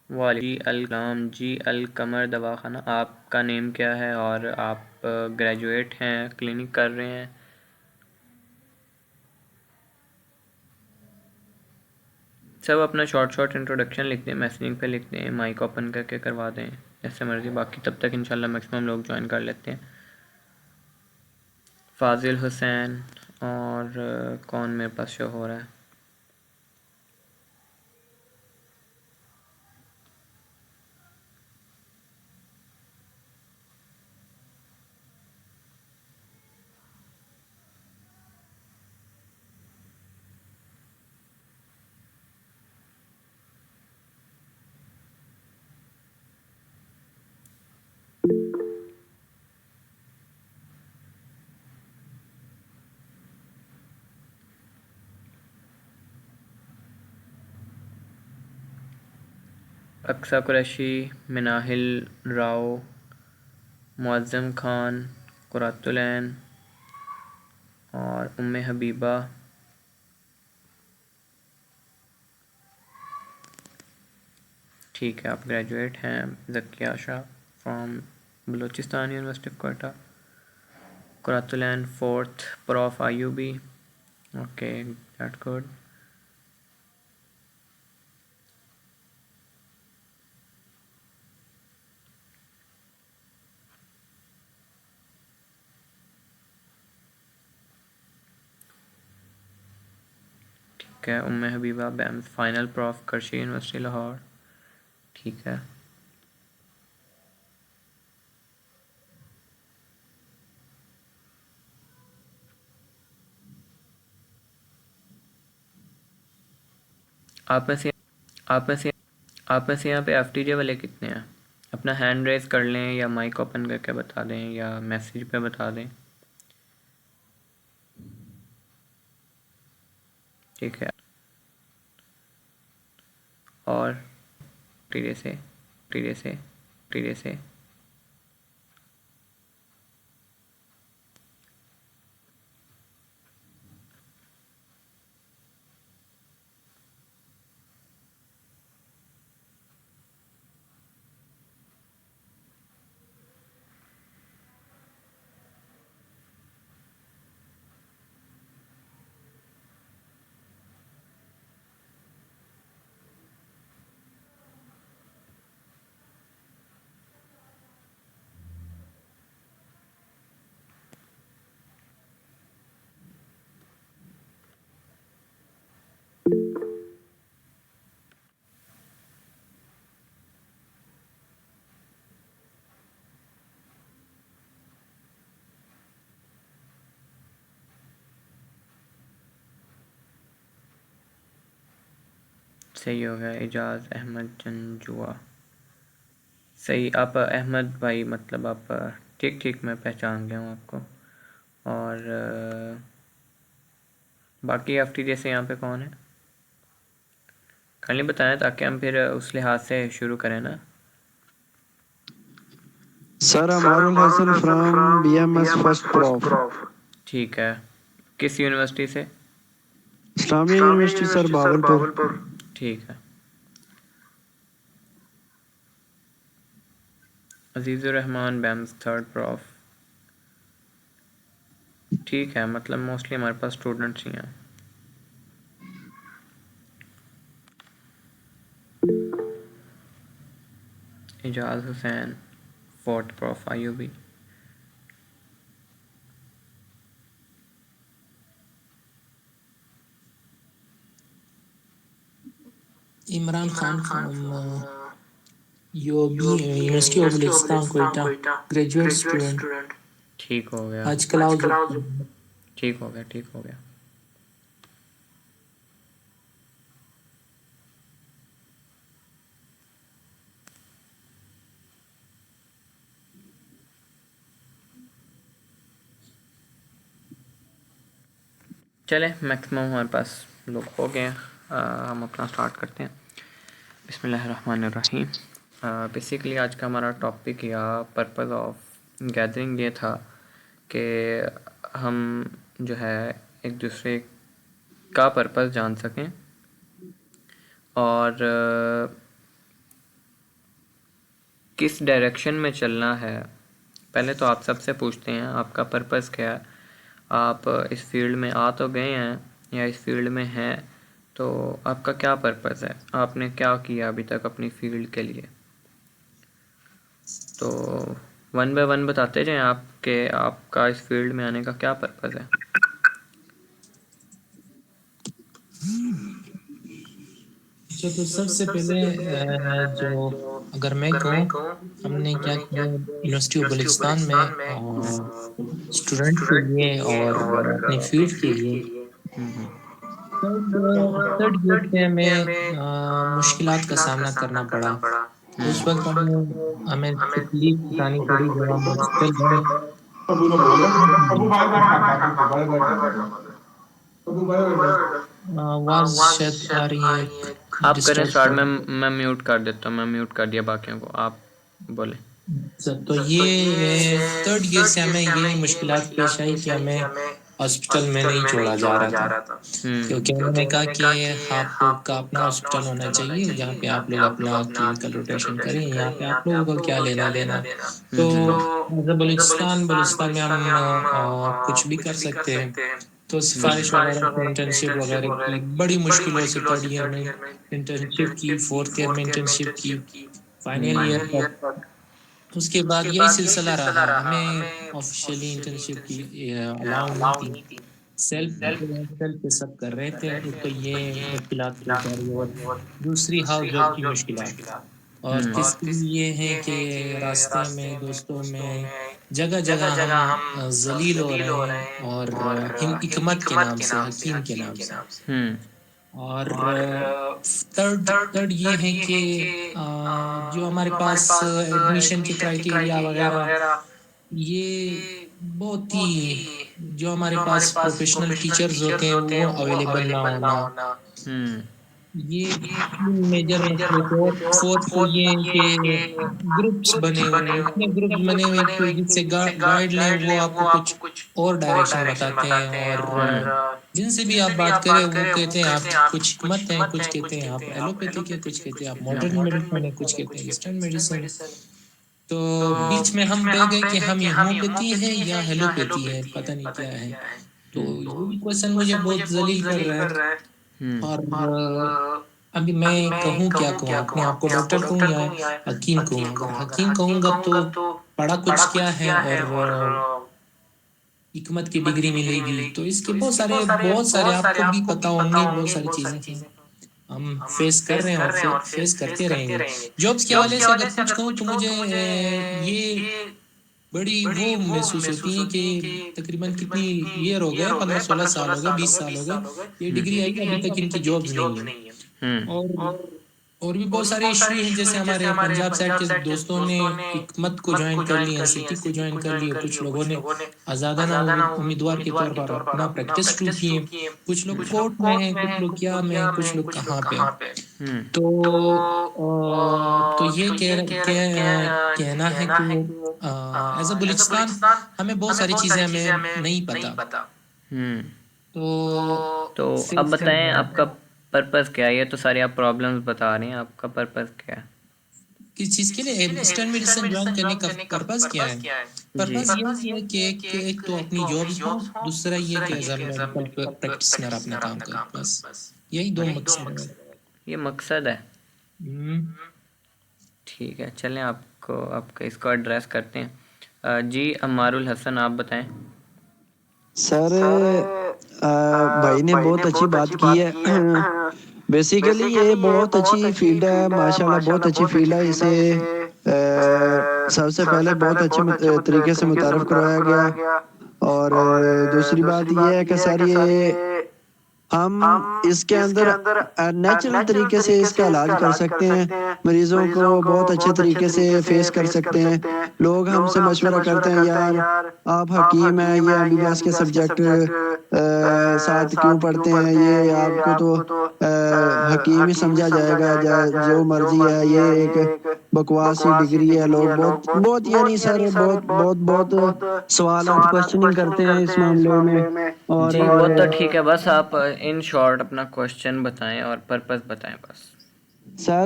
वाली अल कलाम जी अल कमर दवाखाना, आपका नेम क्या है और आप ग्रेजुएट हैं, क्लिनिक कर रहे हैं? सब अपना शॉर्ट इंट्रोडक्शन लिख दें, मैसेजिंग पे लिख दें, माइक ओपन करके करवा दें, जैसे मर्ज़ी। बाकी तब तक इंशाल्लाह मैक्सिमम लोग ज्वाइन कर लेते हैं। फाजिल हुसैन और कौन मेरे पास शो हो रहा है? अक्सा कुरैशी, मिनाहिल राव, मुअज़्ज़म खान, कुरातुलैन और उम्मे हबीबा। ठीक है, आप ग्रेजुएट हैं। Zakia Shah from Balochistan university of Quetta. Quratulain fourth, prof Ayubi. Okay, that good. ठीक है, Umme Habiba BAMS final, prof Qarshi university Lahore. ठीक है, आप में से आप में से आप में से यहाँ पे एफटीजे वाले कितने हैं? अपना हैंड रेज कर लें या माइक ओपन करके बता दें या मैसेज पे बता दें। ठीक है, और टीजे से टीजे से टीजे से सही हो गया। एजाज अहमद जंजुआ, सही। आप अहमद भाई, मतलब आप ठीक ठीक, मैं पहचान गया हूँ आपको। और बाकी एफटीजे से यहाँ पे कौन है? खाली बताएं ताकि हम फिर उस लिहाज से शुरू करें ना। Sir Amarul Hasan from BMS first prof. ठीक है, किस यूनिवर्सिटी से? Islamia university sir, Bahawalpur. ठीक है। Azizur Rahman BAMS third prof. ठीक है, मतलब मोस्टली हमारे पास स्टूडेंट्स ही हैं। Ejaz Hussain fourth prof Ayubi. Imran Khan from UOB university of Balochistan Quetta, graduate student. ठीक हो गया, आजकल आओ ठीक हो गया, ठीक हो गया। चले, मैक्सिमम हमारे पास लोग हो गए हैं। हम अपना स्टार्ट करते हैं। बिस्मिल्लाहिर्रहमानिर्रहीम। बेसिकली आज का हमारा टॉपिक या पर्पस ऑफ गैदरिंग ये था कि हम जो है एक दूसरे का पर्पस जान सकें और किस डायरेक्शन में चलना है। पहले तो आप सबसे पूछते हैं आपका पर्पस क्या है। आप इस फील्ड में आ तो गए हैं या इस फील्ड में हैं, तो आपका क्या पर्पस है, आपने क्या किया अभी तक अपनी फील्ड के लिए। तो वन बाय वन बताते जाएं आपके आपका इस फील्ड में आने का क्या पर्पस है। अच्छा, तो सबसे पहले जो अगर मैं कहूँ, हमने क्या किया यूनिवर्सिटी ऑफ बलूचिस्तान में स्टूडेंट के लिए और अपनी फील्ड के लिए थर्ड ईयर से हमें मुश्किलात का सामना करना पड़ा। उस वक्त हमें तकलीफ उठानी पड़ी जब हम हॉस्टल में। आवाज शायद आ रही है, आप करें डिस्टर्ब स्टार्ट, कर। मैं म्यूट कर देता हूँ, मैं म्यूट कर दिया बाकियों को, आप बोले। तो ये थर्ड ईयर से हमें यही मुश्किलात पेश आई कि हमें हॉस्पिटल में नहीं छोड़ा जा रहा था, क्योंकि उन्होंने कहा कि आपका अपना हॉस्पिटल होना चाहिए जहाँ पे आप लोग अपना क्लिनिकल रोटेशन करें, यहाँ पे आप लोगों को क्या लेना देना। तो बलूचिस्तान बलूचिस्तान में हम कुछ भी कर सकते हैं। तो सिफारिश वगैरह की, इंटर्नशिप वगैरह की, बड़ी मुश्किलों से थर्ड ईयर में इंटर्नशिप की, फोर्थ ईयर में इंटर्नशिप की, फाइनल ईयर तक। उसके बाद यही सिलसिला रहा, हमें ऑफिशियली इंटर्नशिप की अलाउ नहीं थी। सेल्फ सेल्फ पे सब कर रहे थे। एक तो ये मुश्किलात पेश आ रही है, और दूसरी हाउस जॉब की मुश्किलात, और तीसरी ये है कि रास्ते में दोस्तों में जगह जगह हम जलील हो रहे हैं, और हिकमत के नाम से, हकीम के नाम से। और थर्ड थर्ड ये है कि जो हमारे पास एडमिशन के क्राइटेरिया वगैरह, ये बहुत ही, जो हमारे पास प्रोफेशनल टीचर्स होते हैं वो अवेलेबल ना होना, ये तीन मेजर मसले थे। और फोर्थ तो ये है कि ग्रुप्स बने हुए हैं, इतने ग्रुप्स बने हुए हैं कि जिससे गाइड लें वो आपको कुछ और डायरेक्शन बताते हैं, और जिनसे भी आप बात करें वो कहते हैं आप कुछ हिकमत है, कुछ कहते हैं आप एलोपैथिक है, कुछ कहते हैं आप मॉडर्न मेडिसिन है, कुछ कहते हैं ईस्टर्न मेडिसिन। तो बीच में हम रह गए कि हम ये होम्योपैथी है या हेलोपैथी है, पता नहीं क्या है। तो ये भी क्वेश्चन मुझे बहुत जलील कर रहा है। और अभी मैं कहूँ क्या कहूँ, अपने आप को डॉक्टर कहूँ या हकीम कहूँ। अगर हकीम कहूँगा तो पढ़ा कुछ क्या है, और हिकमत की डिग्री मिलेगी, तो इसके बहुत सारे आपको भी पता होंगे, बहुत सारी चीजें हैं हम फेस कर रहे हैं और फेस करते रहेंगे। जॉब्स के हवाले से अगर कुछ कहूँ तो मुझे ये बड़ी वो महसूस होती है कि तकरीबन कितनी ईयर हो गए, 15-16 साल हो गए, 20 साल हो गए, ये डिग्री आई, अभी तक इनकी जॉब्स नहीं है। और भी बहुत सारे इशू हैं, जैसे हमारे पंजाब साइड के दोस्तों ने हिकमत को ज्वाइन कर लिया, एनसीटी को ज्वाइन कर लिया, कुछ लोगों ने आजादाना उम्मीदवार के तौर पर अपना प्रैक्टिस शुरू किए, कुछ लोग कोर्ट में हैं, कुछ लोग क्या में हैं, कुछ लोग कहाँ पे हैं। तो ये कहना है कि एज अ बलूचिस्तान हमें बहुत सारी चीजें हमें नहीं पता। तो अब बताएं आपका पर्पस क्या है। ये तो सारी आप प्रॉब्लम्स बता रहे हैं, आपका पर्पस क्या है, किस चीज के लिए ईस्टर्न मेडिसिन ज्वाइन करने का पर्पस क्या है। पर्पस ये है कि एक तो अपनी जॉब्स हो, दूसरा ये कि एज अ मेडिकल प्रैक्टिशनर अपना काम कर, बस यही दो मकसद है। ये मकसद है। ठीक है, चलें आपको आपका इसको एड्रेस करते हैं। जी अमारुल हसन, आप बताएं। सर भाई ने बहुत अच्छी बात की है। बेसिकली ये बहुत अच्छी फील्ड है, माशाल्लाह बहुत अच्छी फील्ड है। इसे सबसे पहले बहुत अच्छे तरीके से मुतारफ करवाया गया। और दूसरी बात ये है कि सर ये हम इसके अंदर नेचुरल तरीके से इसका इलाज कर सकते हैं, मरीजों को बहुत अच्छे तरीके से फेस कर सकते हैं। लोग हमसे मशवरा करते हैं यार आप हकीम हैं, ये एमबीबीएस के सब्जेक्ट साथ क्यों पढ़ते हैं, ये आपको तो हकीम ही समझा जाएगा, जो मर्जी है। ये एक बकवास ही डिग्री है। लोग बहुत बहुत यानी सर बहुत बहुत बहुत सवालात क्वेश्चनिंग करते हैं इस मामले में। और जी वो तो ठीक है, बस आप इन शॉर्ट अपना क्वेश्चन बताएं और पर्पस बताएं बस। सर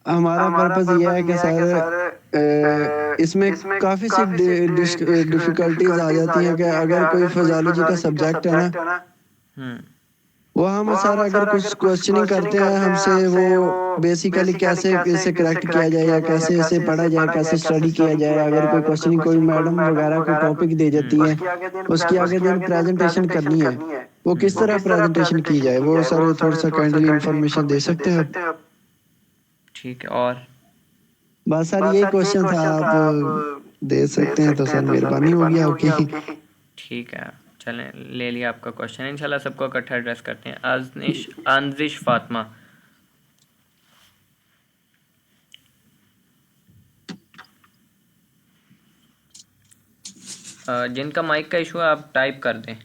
हमारा पर्पस ये है कि सर इसमें काफ़ी सी डिफ़िकल्टीज आ जाती हैं कि अगर कोई फिजियोलॉजी का सब्जेक्ट है ना, हम्म वो हम सर अगर कुछ क्वेश्चनिंग करते हैं हमसे, वो बेसिकली कैसे इसे करेक्ट किया जाए या कैसे इसे पढ़ा जाए, कैसे स्टडी किया जाए। अगर कोई क्वेश्चनिंग कोई मैडम वगैरह कोई टॉपिक दे देती है, उसकी आगे दिन प्रेजेंटेशन करनी है, वो किस तरह प्रेजेंटेशन की जाए, वो सर थोड़ा सा काइंडली इंफॉर्मेशन दे सकते हैं आप? ठीक है। और बस सर यही क्वेश्चन था, आप दे सकते हैं तो सर मेहरबानी होगी आपकी। ठीक है, चलें ले लिया आपका क्वेश्चन, इंशाल्लाह सबको इकट्ठा एड्रेस करते हैं। अंजिश फातिमा, जिनका माइक का इशू है आप टाइप कर दें,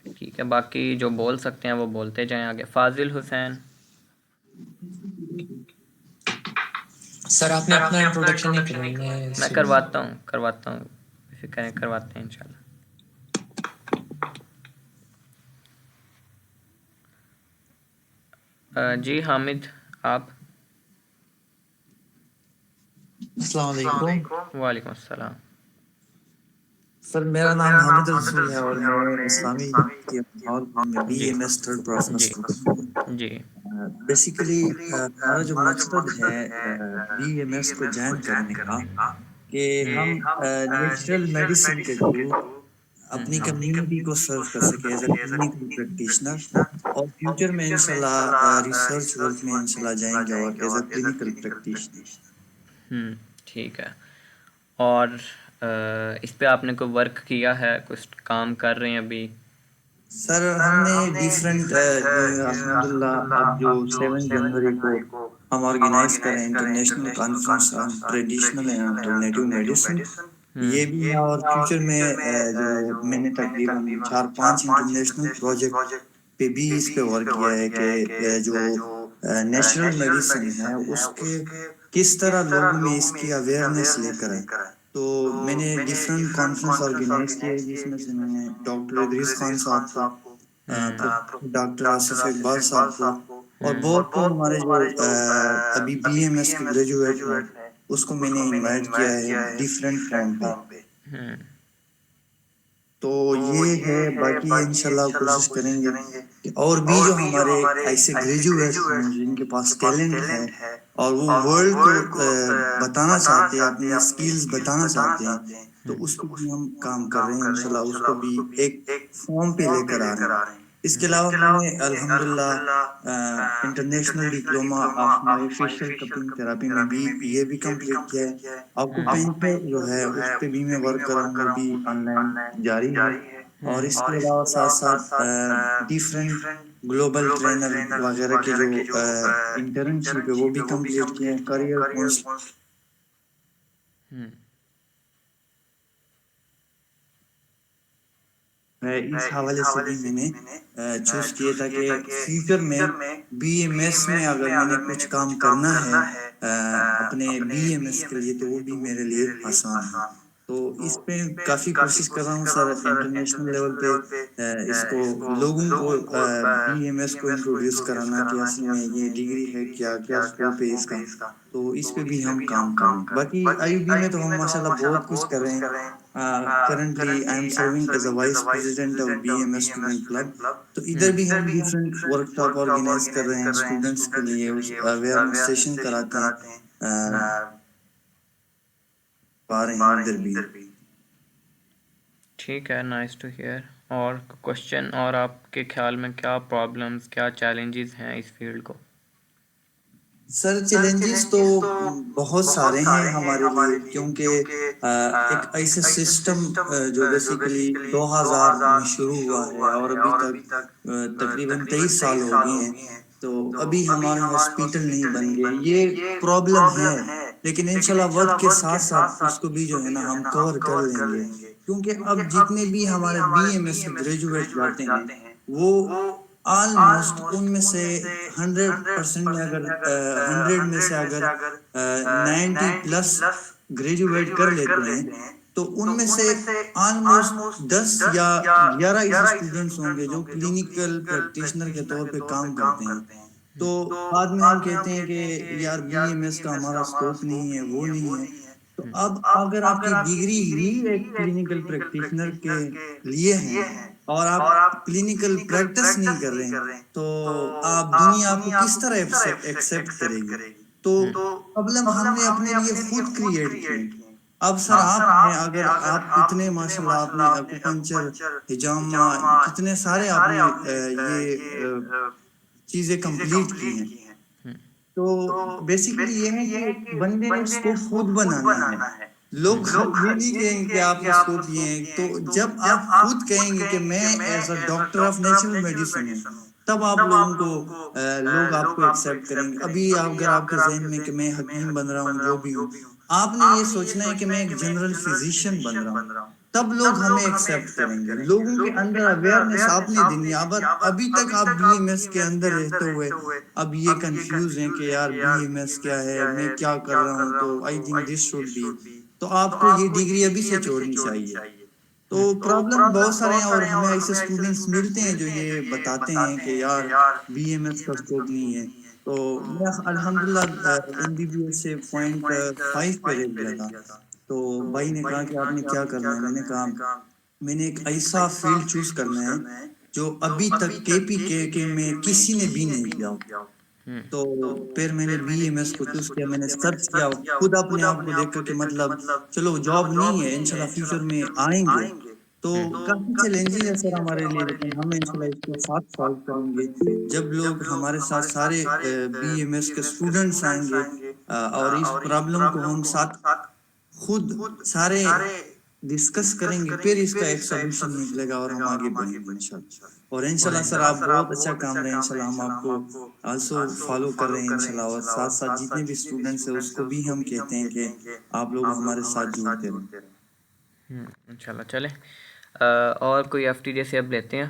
ठीक है, बाकी जो बोल सकते हैं वो बोलते जाएं आगे। फाजिल हुसैन। सर आपने अपना इंट्रोडक्शन नहीं करवाया, मैं करवाता हूँ, इसे करें, करवाते हैं इंशाल्लाह। जी हामिद, आप। अस्सलाम वालेकुम। वालेकुम अस्सलाम। सर मेरा नाम हामिद रसूल है और मैं इस्लामी के माहौल में बीएमएस थर्ड जी प्रोफेशनल हूँ। जी बेसिकली हमारा जो मकसद है बीएमएस को ज्वाइन करने का, कि हम नेचुरल मेडिसिन के थ्रू अपनी कम्युनिटी को सर्व कर सके एज अ क्लिनिकल प्रैक्टिशनर, और फ्यूचर में इंशाल्लाह रिसर्च वर्क में इंशाल्लाह जाएंगे और एज अ क्लिनिकल प्रैक्टिशनर। ठीक है। और इस पे आपने कोई वर्क किया है, कुछ काम कर रहे हैं अभी? सर हमने डिफरेंट अल्हम्दुलिल्लाह अब जो 7 जनवरी को हम ऑर्गेनाइज करें international conference on traditional and alternative medicine, ये भी है। और फ्यूचर में जो मैंने तकरीबन 4-5 इंटरनेशनल प्रोजेक्ट पे भी इस पे वर्क किया है कि जो नेचुरल मेडिसिन है उसके किस तरह लोगों में इसकी अवेयरनेस लेकर आए। तो मैंने डिफरेंट कॉन्फ्रेंस ऑर्गेनाइज किए जिसमें से मैंने डॉक्टर इदरीस खान साहब को, डॉक्टर आसिफ इकबाल साहब को, और बहुत से हमारे जो अभी बीएमएस के ग्रेजुएट हैं उसको मैंने इनवाइट किया है डिफरेंट फॉर्म पे। तो ये है, बाकी इंशाल्लाह कोशिश करेंगे कि और भी जो हमारे ऐसे ग्रेजुएट्स हैं जिनके पास टैलेंट है और वो वर्ल्ड को बताना चाहते हैं, अपनी स्किल्स बताना चाहते हैं, तो उस पर भी हम काम कर रहे हैं इंशाल्लाह, उसको भी एक फॉर्म पे लेकर आ रहे हैं। इसके अलावा मैंने अल्हम्दुलिल्लाह international diploma of myofascial cupping therapy में भी ये भी कंप्लीट किया है। आकुपेंचर जो है उस पे भी मैं वर्क कर रहा हूँ, वो भी ऑनलाइन जारी है। और इसके अलावा साथ साथ डिफरेंट ग्लोबल ट्रेनर वगैरह के जो इंटर्नशिप है वो भी कंप्लीट किए हैं। करियर काउंसलिंग इस हवाले से भी मैंने चूज किया था कि फ्यूचर में बीएमएस में अगर मैंने कुछ काम करना है अपने बीएमएस के लिए, तो वो भी मेरे लिए आसान है। तो इस पे काफी कोशिश कर रहा हूँ सर, इंटरनेशनल लेवल पे इसको लोगों को बीएमएस को इंट्रोड्यूस कराना कि असल में ये डिग्री है, क्या क्या स्कोप है इसका। तो इस पे भी हम काम कर रहे हैं। बाकी आईयूबी में तो हम माशाल्लाह बहुत कुछ कर रहे हैं। currently I am serving as a vice president of BMS student club, तो इधर भी हम डिफरेंट वर्कशॉप ऑर्गेनाइज कर रहे हैं स्टूडेंट्स के लिए, उस अवेयरनेस सेशन कराते हैं, पा रहे हैं इधर भी। ठीक है, नाइस टू हियर। और क्वेश्चन, और आपके ख्याल में क्या प्रॉब्लम्स, क्या चैलेंजेस हैं इस फील्ड को? सर चैलेंजेस तो बहुत सारे हैं हमारे लिए, क्योंकि एक ऐसा सिस्टम जो बेसिकली 2000 में शुरू हुआ है और अभी तक तकरीबन 23 साल हो गए हैं, तो अभी हमारे हॉस्पिटल नहीं बन गए। ये प्रॉब्लम है, लेकिन इंशाल्लाह वक्त के साथ साथ उसको भी जो है ना हम कवर कर लेंगे। क्योंकि अब जितने भी हमारे बीएमएस ग्रेजुएट जाते हैं वो ऑलमोस्ट उनमें से 100% में अगर 100 में से अगर 90 प्लस ग्रेजुएट कर लेते हैं तो उनमें से ऑलमोस्ट 10 या 11 ऐसे स्टूडेंट्स होंगे जो क्लिनिकल प्रैक्टिशनर के तौर पे काम करते हैं। तो बाद में हम कहते हैं कि यार बीएमएस का हमारा स्कोप नहीं है, वो नहीं है। तो अब अगर आपकी डिग्री ही एक क्लिनिकल प्रैक्टिशनर के लिए है और आप क्लिनिकल प्रैक्टिस नहीं कर रहे हैं तो आप दुनिया आपको किस तरह एक्सेप्ट करेगी? तो प्रॉब्लम हमने अपने लिए खुद क्रिएट की। अब सर आप हैं, अगर आप इतने माशाल्लाह आपने एक्यूपंक्चर, हिजामा, कितने सारे आपने ये चीजें कंप्लीट की हैं। तो बेसिकली ये है कि बंदे ने उसको खुद बनाना है। लोग ये नहीं कहेंगे कि आप उसको पिए। तो जब आप खुद कहेंगे कि मैं as a doctor of natural medicine हूँ, तब आप लोगों को लोग आपको एक्सेप्ट करेंगे। अभी अगर आपके जहन में कि मैं हकीम बन रहा हूँ, जो भी हूँ, आपने ये सोचना है कि मैं एक जनरल फिजिशियन बन रहा हूँ, तब लोग हमें एक्सेप्ट करेंगे। लोगों के अंदर अवेयरनेस आपने देनी है। अब अभी तक आप बीएमएस के अंदर रहते हुए अब ये कंफ्यूज हैं कि यार बीएमएस क्या है, मैं क्या कर रहा हूँ, तो I think this should be. तो आपको ये डिग्री अभी से छोड़नी चाहिए। तो प्रॉब्लम बहुत सारे हैं और हमें ऐसे स्टूडेंट्स मिलते हैं जो ये बताते हैं कि यार बीएमएस का स्कोप नहीं है। तो मैं अल्हम्दुलिल्लाह एमबीबीएस से 0.5 पे रह गया था। तो भाई ने कहा कि आपने क्या करना है? मैंने कहा मैंने एक ऐसा फील्ड चूज करना है जो अभी तक केपीके के में किसी ने भी नहीं किया। तो फिर मैंने बीएमएस को चूज किया, मैंने सर्च किया खुद अपने आप को देखकर कि मतलब चलो जॉब नहीं है, इंशाल्लाह फ्यूचर में आएंगे। तो काफी चैलेंजिंग है सर हमारे लिए, लेकिन हम इंशाल्लाह इसको साथ सॉल्व करेंगे जब लोग हमारे साथ सारे बीएमएस के स्टूडेंट्स आएंगे और इस प्रॉब्लम को हम साथ खुद सारे डिस्कस करेंगे, फिर इसका एक सोल्यूशन निकलेगा और हम आगे बढ़ेंगे इंशाल्लाह। और इंशाल्लाह सर आप बहुत अच्छा काम रहे हैं, इंशाल्लाह हम आपको आल्सो फॉलो कर रहे हैं इंशाल्लाह। और साथ साथ जितने भी स्टूडेंट्स हैं उसको भी हम कहते हैं कि आप लोग हमारे साथ जुड़ते रहें इंशाल्लाह। चले और कोई एफटीजे से अब लेते हैं।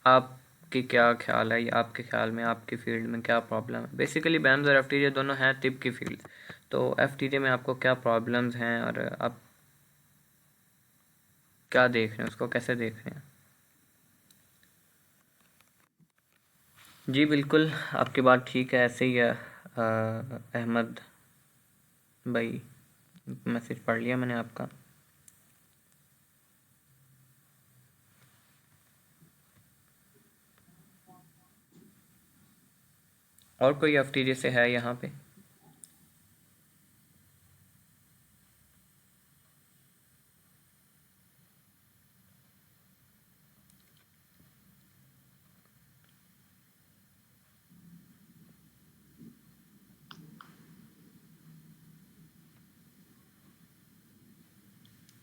आपके क्या ख्याल है, आपके ख्याल में आपकी फील्ड में क्या प्रॉब्लम है? बेसिकली बैंस और एफटीजे दोनों हैं तिब की फील्ड, तो एफटीजे में आपको क्या प्रॉब्लम्स हैं और आप क्या देख रहे हैं, उसको कैसे देख रहे हैं? जी बिल्कुल, आपकी बात ठीक है, ऐसे ही है। अहमद भाई, मैसेज पढ़ लिया मैंने आपका। और कोई एफटीजे से है यहाँ पे?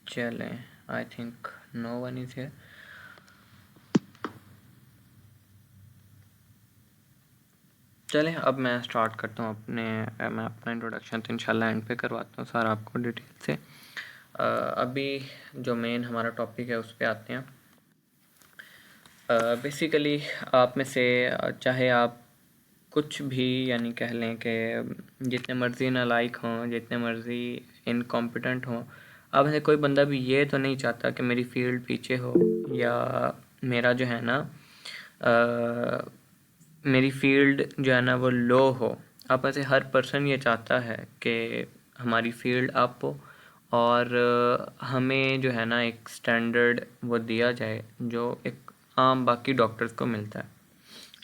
चलें, I think no one is here. चलें अब मैं स्टार्ट करता हूँ मैं अपना इंट्रोडक्शन तो इंशाल्लाह एंड पे करवाता हूँ सर आपको डिटेल से। अभी जो मेन हमारा टॉपिक है उस पर आते हैं। बेसिकली आप में से चाहे आप कुछ भी यानी कह लें कि जितने मर्ज़ी नालायक हों, जितने मर्ज़ी इनकॉम्पिटेंट हों, अब ऐसे कोई बंदा भी ये तो नहीं चाहता कि मेरी फील्ड पीछे हो या मेरा जो है ना मेरी फील्ड जो है ना वो लो हो। अब ऐसे हर पर्सन ये चाहता है कि हमारी फील्ड अप हो और हमें जो है ना एक स्टैंडर्ड वो दिया जाए जो एक आम बाकी डॉक्टर्स को मिलता है।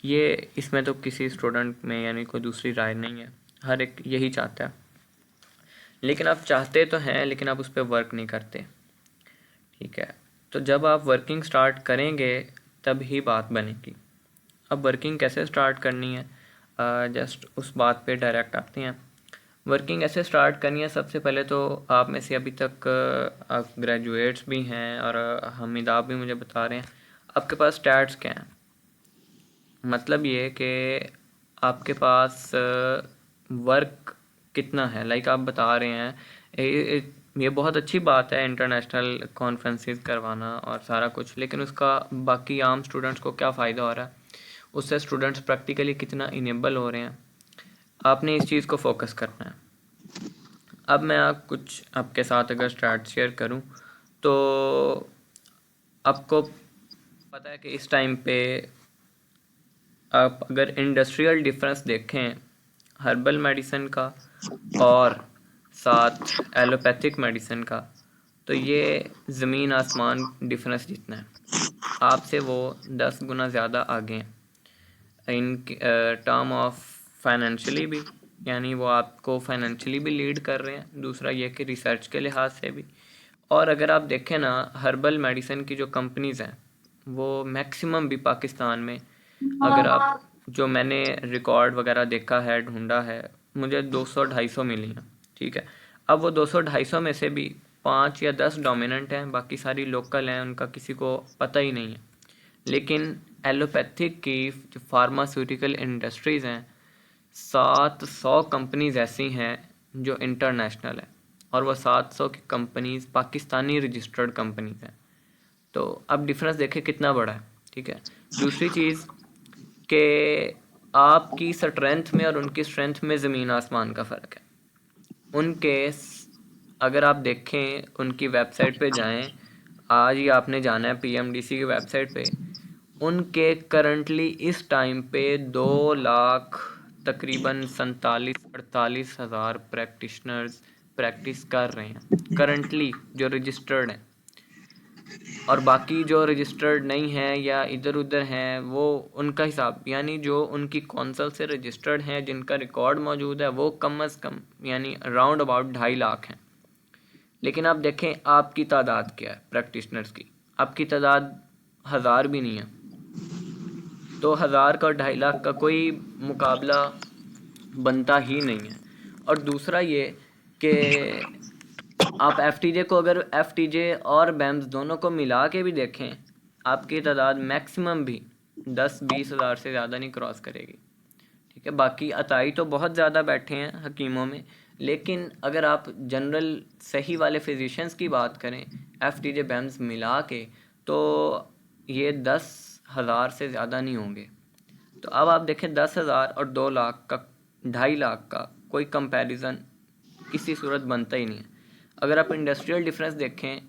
ये इसमें तो किसी स्टूडेंट में यानी कोई दूसरी राय नहीं है, हर एक यही चाहता है। लेकिन आप चाहते तो हैं लेकिन आप उस पर वर्क नहीं करते, ठीक है? तो जब आप वर्किंग स्टार्ट करेंगे तब ही बात बनेगी। अब वर्किंग कैसे स्टार्ट करनी है, जस्ट उस बात पे डायरेक्ट आते हैं। वर्किंग ऐसे स्टार्ट करनी है, सबसे पहले तो आप में से अभी तक आप ग्रेजुएट्स भी हैं और हमीद आप भी मुझे बता रहे हैं आपके पास स्टैट्स क्या हैं। मतलब ये कि आपके पास वर्क कितना है। लाइक आप बता रहे हैं ये बहुत अच्छी बात है इंटरनेशनल कॉन्फ्रेंसेस करवाना और सारा कुछ, लेकिन उसका बाकी आम स्टूडेंट्स को क्या फ़ायदा हो रहा है? उससे स्टूडेंट्स प्रैक्टिकली कितना इनेबल हो रहे हैं, आपने इस चीज़ को फोकस करना है। अब मैं कुछ आपके साथ अगर स्टार्ट शेयर करूं तो आपको पता है कि इस टाइम पे आप अगर इंडस्ट्रियल डिफरेंस देखें हर्बल मेडिसिन का और साथ एलोपैथिक मेडिसिन का, तो ये ज़मीन आसमान डिफरेंस जितना है। आपसे वो 10 गुना ज़्यादा आगे हैं इन टर्म ऑफ फाइनेंशियली भी, यानी वो आपको फाइनेंशियली भी लीड कर रहे हैं। दूसरा ये कि रिसर्च के लिहाज से भी। और अगर आप देखें ना, हर्बल मेडिसिन की जो कंपनीज़ हैं वो मैक्सिमम भी पाकिस्तान में, अगर आप जो मैंने रिकॉर्ड वगैरह देखा है, ढूंढा है, मुझे 200-250 मिली हैं। ठीक है, अब वो 200-250 में से भी 5 या 10 डोमिनेंट हैं, बाकी सारी लोकल हैं, उनका किसी को पता ही नहीं है। लेकिन एलोपैथिक की जो फार्मास्यूटिकल इंडस्ट्रीज़ हैं, 700 कंपनीज़ ऐसी हैं जो इंटरनेशनल है, और वो 700 की कंपनीज़ पाकिस्तानी रजिस्टर्ड कंपनीज़ हैं। तो अब डिफरेंस देखें कितना बड़ा है। ठीक है, दूसरी चीज़ कि आपकी स्ट्रेंथ में और उनकी स्ट्रेंथ में ज़मीन आसमान का फ़र्क है। उनके अगर आप देखें उनकी वेबसाइट पे जाएं, आज ही आपने जाना है पीएमडीसी की वेबसाइट पे, उनके करंटली इस टाइम पे 2 लाख तकरीबन 47-48 हज़ार प्रैक्टिशनर्स प्रैक्टिस कर रहे हैं करंटली, जो रजिस्टर्ड हैं। और बाकी जो रजिस्टर्ड नहीं हैं या इधर उधर हैं, वो उनका हिसाब, यानी जो उनकी कौंसल से रजिस्टर्ड हैं, जिनका रिकॉर्ड मौजूद है, वो कम अज़ कम यानी अराउंड अबाउट 2.5 लाख हैं। लेकिन आप देखें आपकी तादाद क्या है प्रैक्टिशनर्स की, आपकी तादाद 1000 भी नहीं है। तो 1000 का और 2.5 लाख का कोई मुकाबला बनता ही नहीं है। और दूसरा ये कि आप एफटीजे को, अगर एफटीजे और बैम्स दोनों को मिला के भी देखें, आपकी तादाद मैक्सिमम भी 10-20 हज़ार से ज़्यादा नहीं क्रॉस करेगी। ठीक है, बाकी अताई तो बहुत ज़्यादा बैठे हैं हकीमों में, लेकिन अगर आप जनरल सही वाले फिजिशियंस की बात करें एफटीजे बैम्स मिला के, तो ये 10,000 से ज़्यादा नहीं होंगे। तो अब आप देखें 10,000 और 2 लाख का, 2.5 लाख का कोई कंपैरिजन किसी सूरत बनता ही नहीं है। अगर आप इंडस्ट्रियल डिफरेंस देखें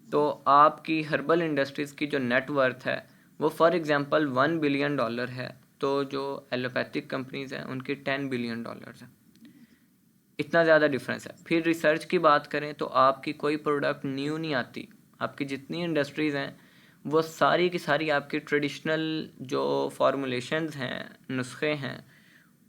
तो आपकी हर्बल इंडस्ट्रीज़ की जो नेटवर्थ है वो फॉर एग्जांपल $1 बिलियन है, तो जो एलोपैथिक कंपनीज़ हैं उनकी $10 बिलियन है। इतना ज़्यादा डिफरेंस है। फिर रिसर्च की बात करें तो आपकी कोई प्रोडक्ट न्यू नहीं आती। आपकी जितनी इंडस्ट्रीज़ हैं वो सारी की सारी आपकी ट्रेडिशनल जो फार्मूलेशंस हैं, नुस्खे हैं,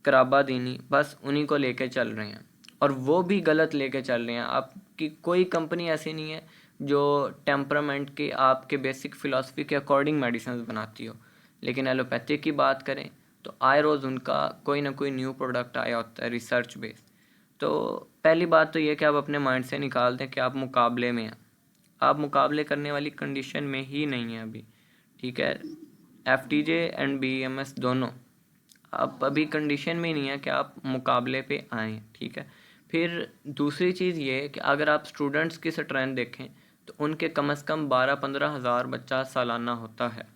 कराबा दीनी, बस उन्हीं को लेके चल रहे हैं, और वो भी गलत लेके चल रहे हैं। आपकी कोई कंपनी ऐसी नहीं है जो टेम्परामेंट के, आपके बेसिक फ़िलासफ़ी के अकॉर्डिंग मेडिसिन बनाती हो। लेकिन एलोपैथिक की बात करें तो आए रोज़ उनका कोई ना कोई न्यू प्रोडक्ट आया होता है रिसर्च बेस्ड। तो पहली बात तो ये कि आप अपने माइंड से निकाल दें कि आप मुकाबले में हैं। आप मुकाबले करने वाली कंडीशन में ही नहीं है अभी। ठीक है, एफटीजे एंड बीएमएस दोनों आप अभी कंडीशन में नहीं है कि आप मुकाबले पे आएँ। ठीक है, फिर दूसरी चीज़ ये कि अगर आप स्टूडेंट्स की स्ट्रेंथ देखें तो उनके कम से कम 12-15 हज़ार बच्चा सालाना होता है।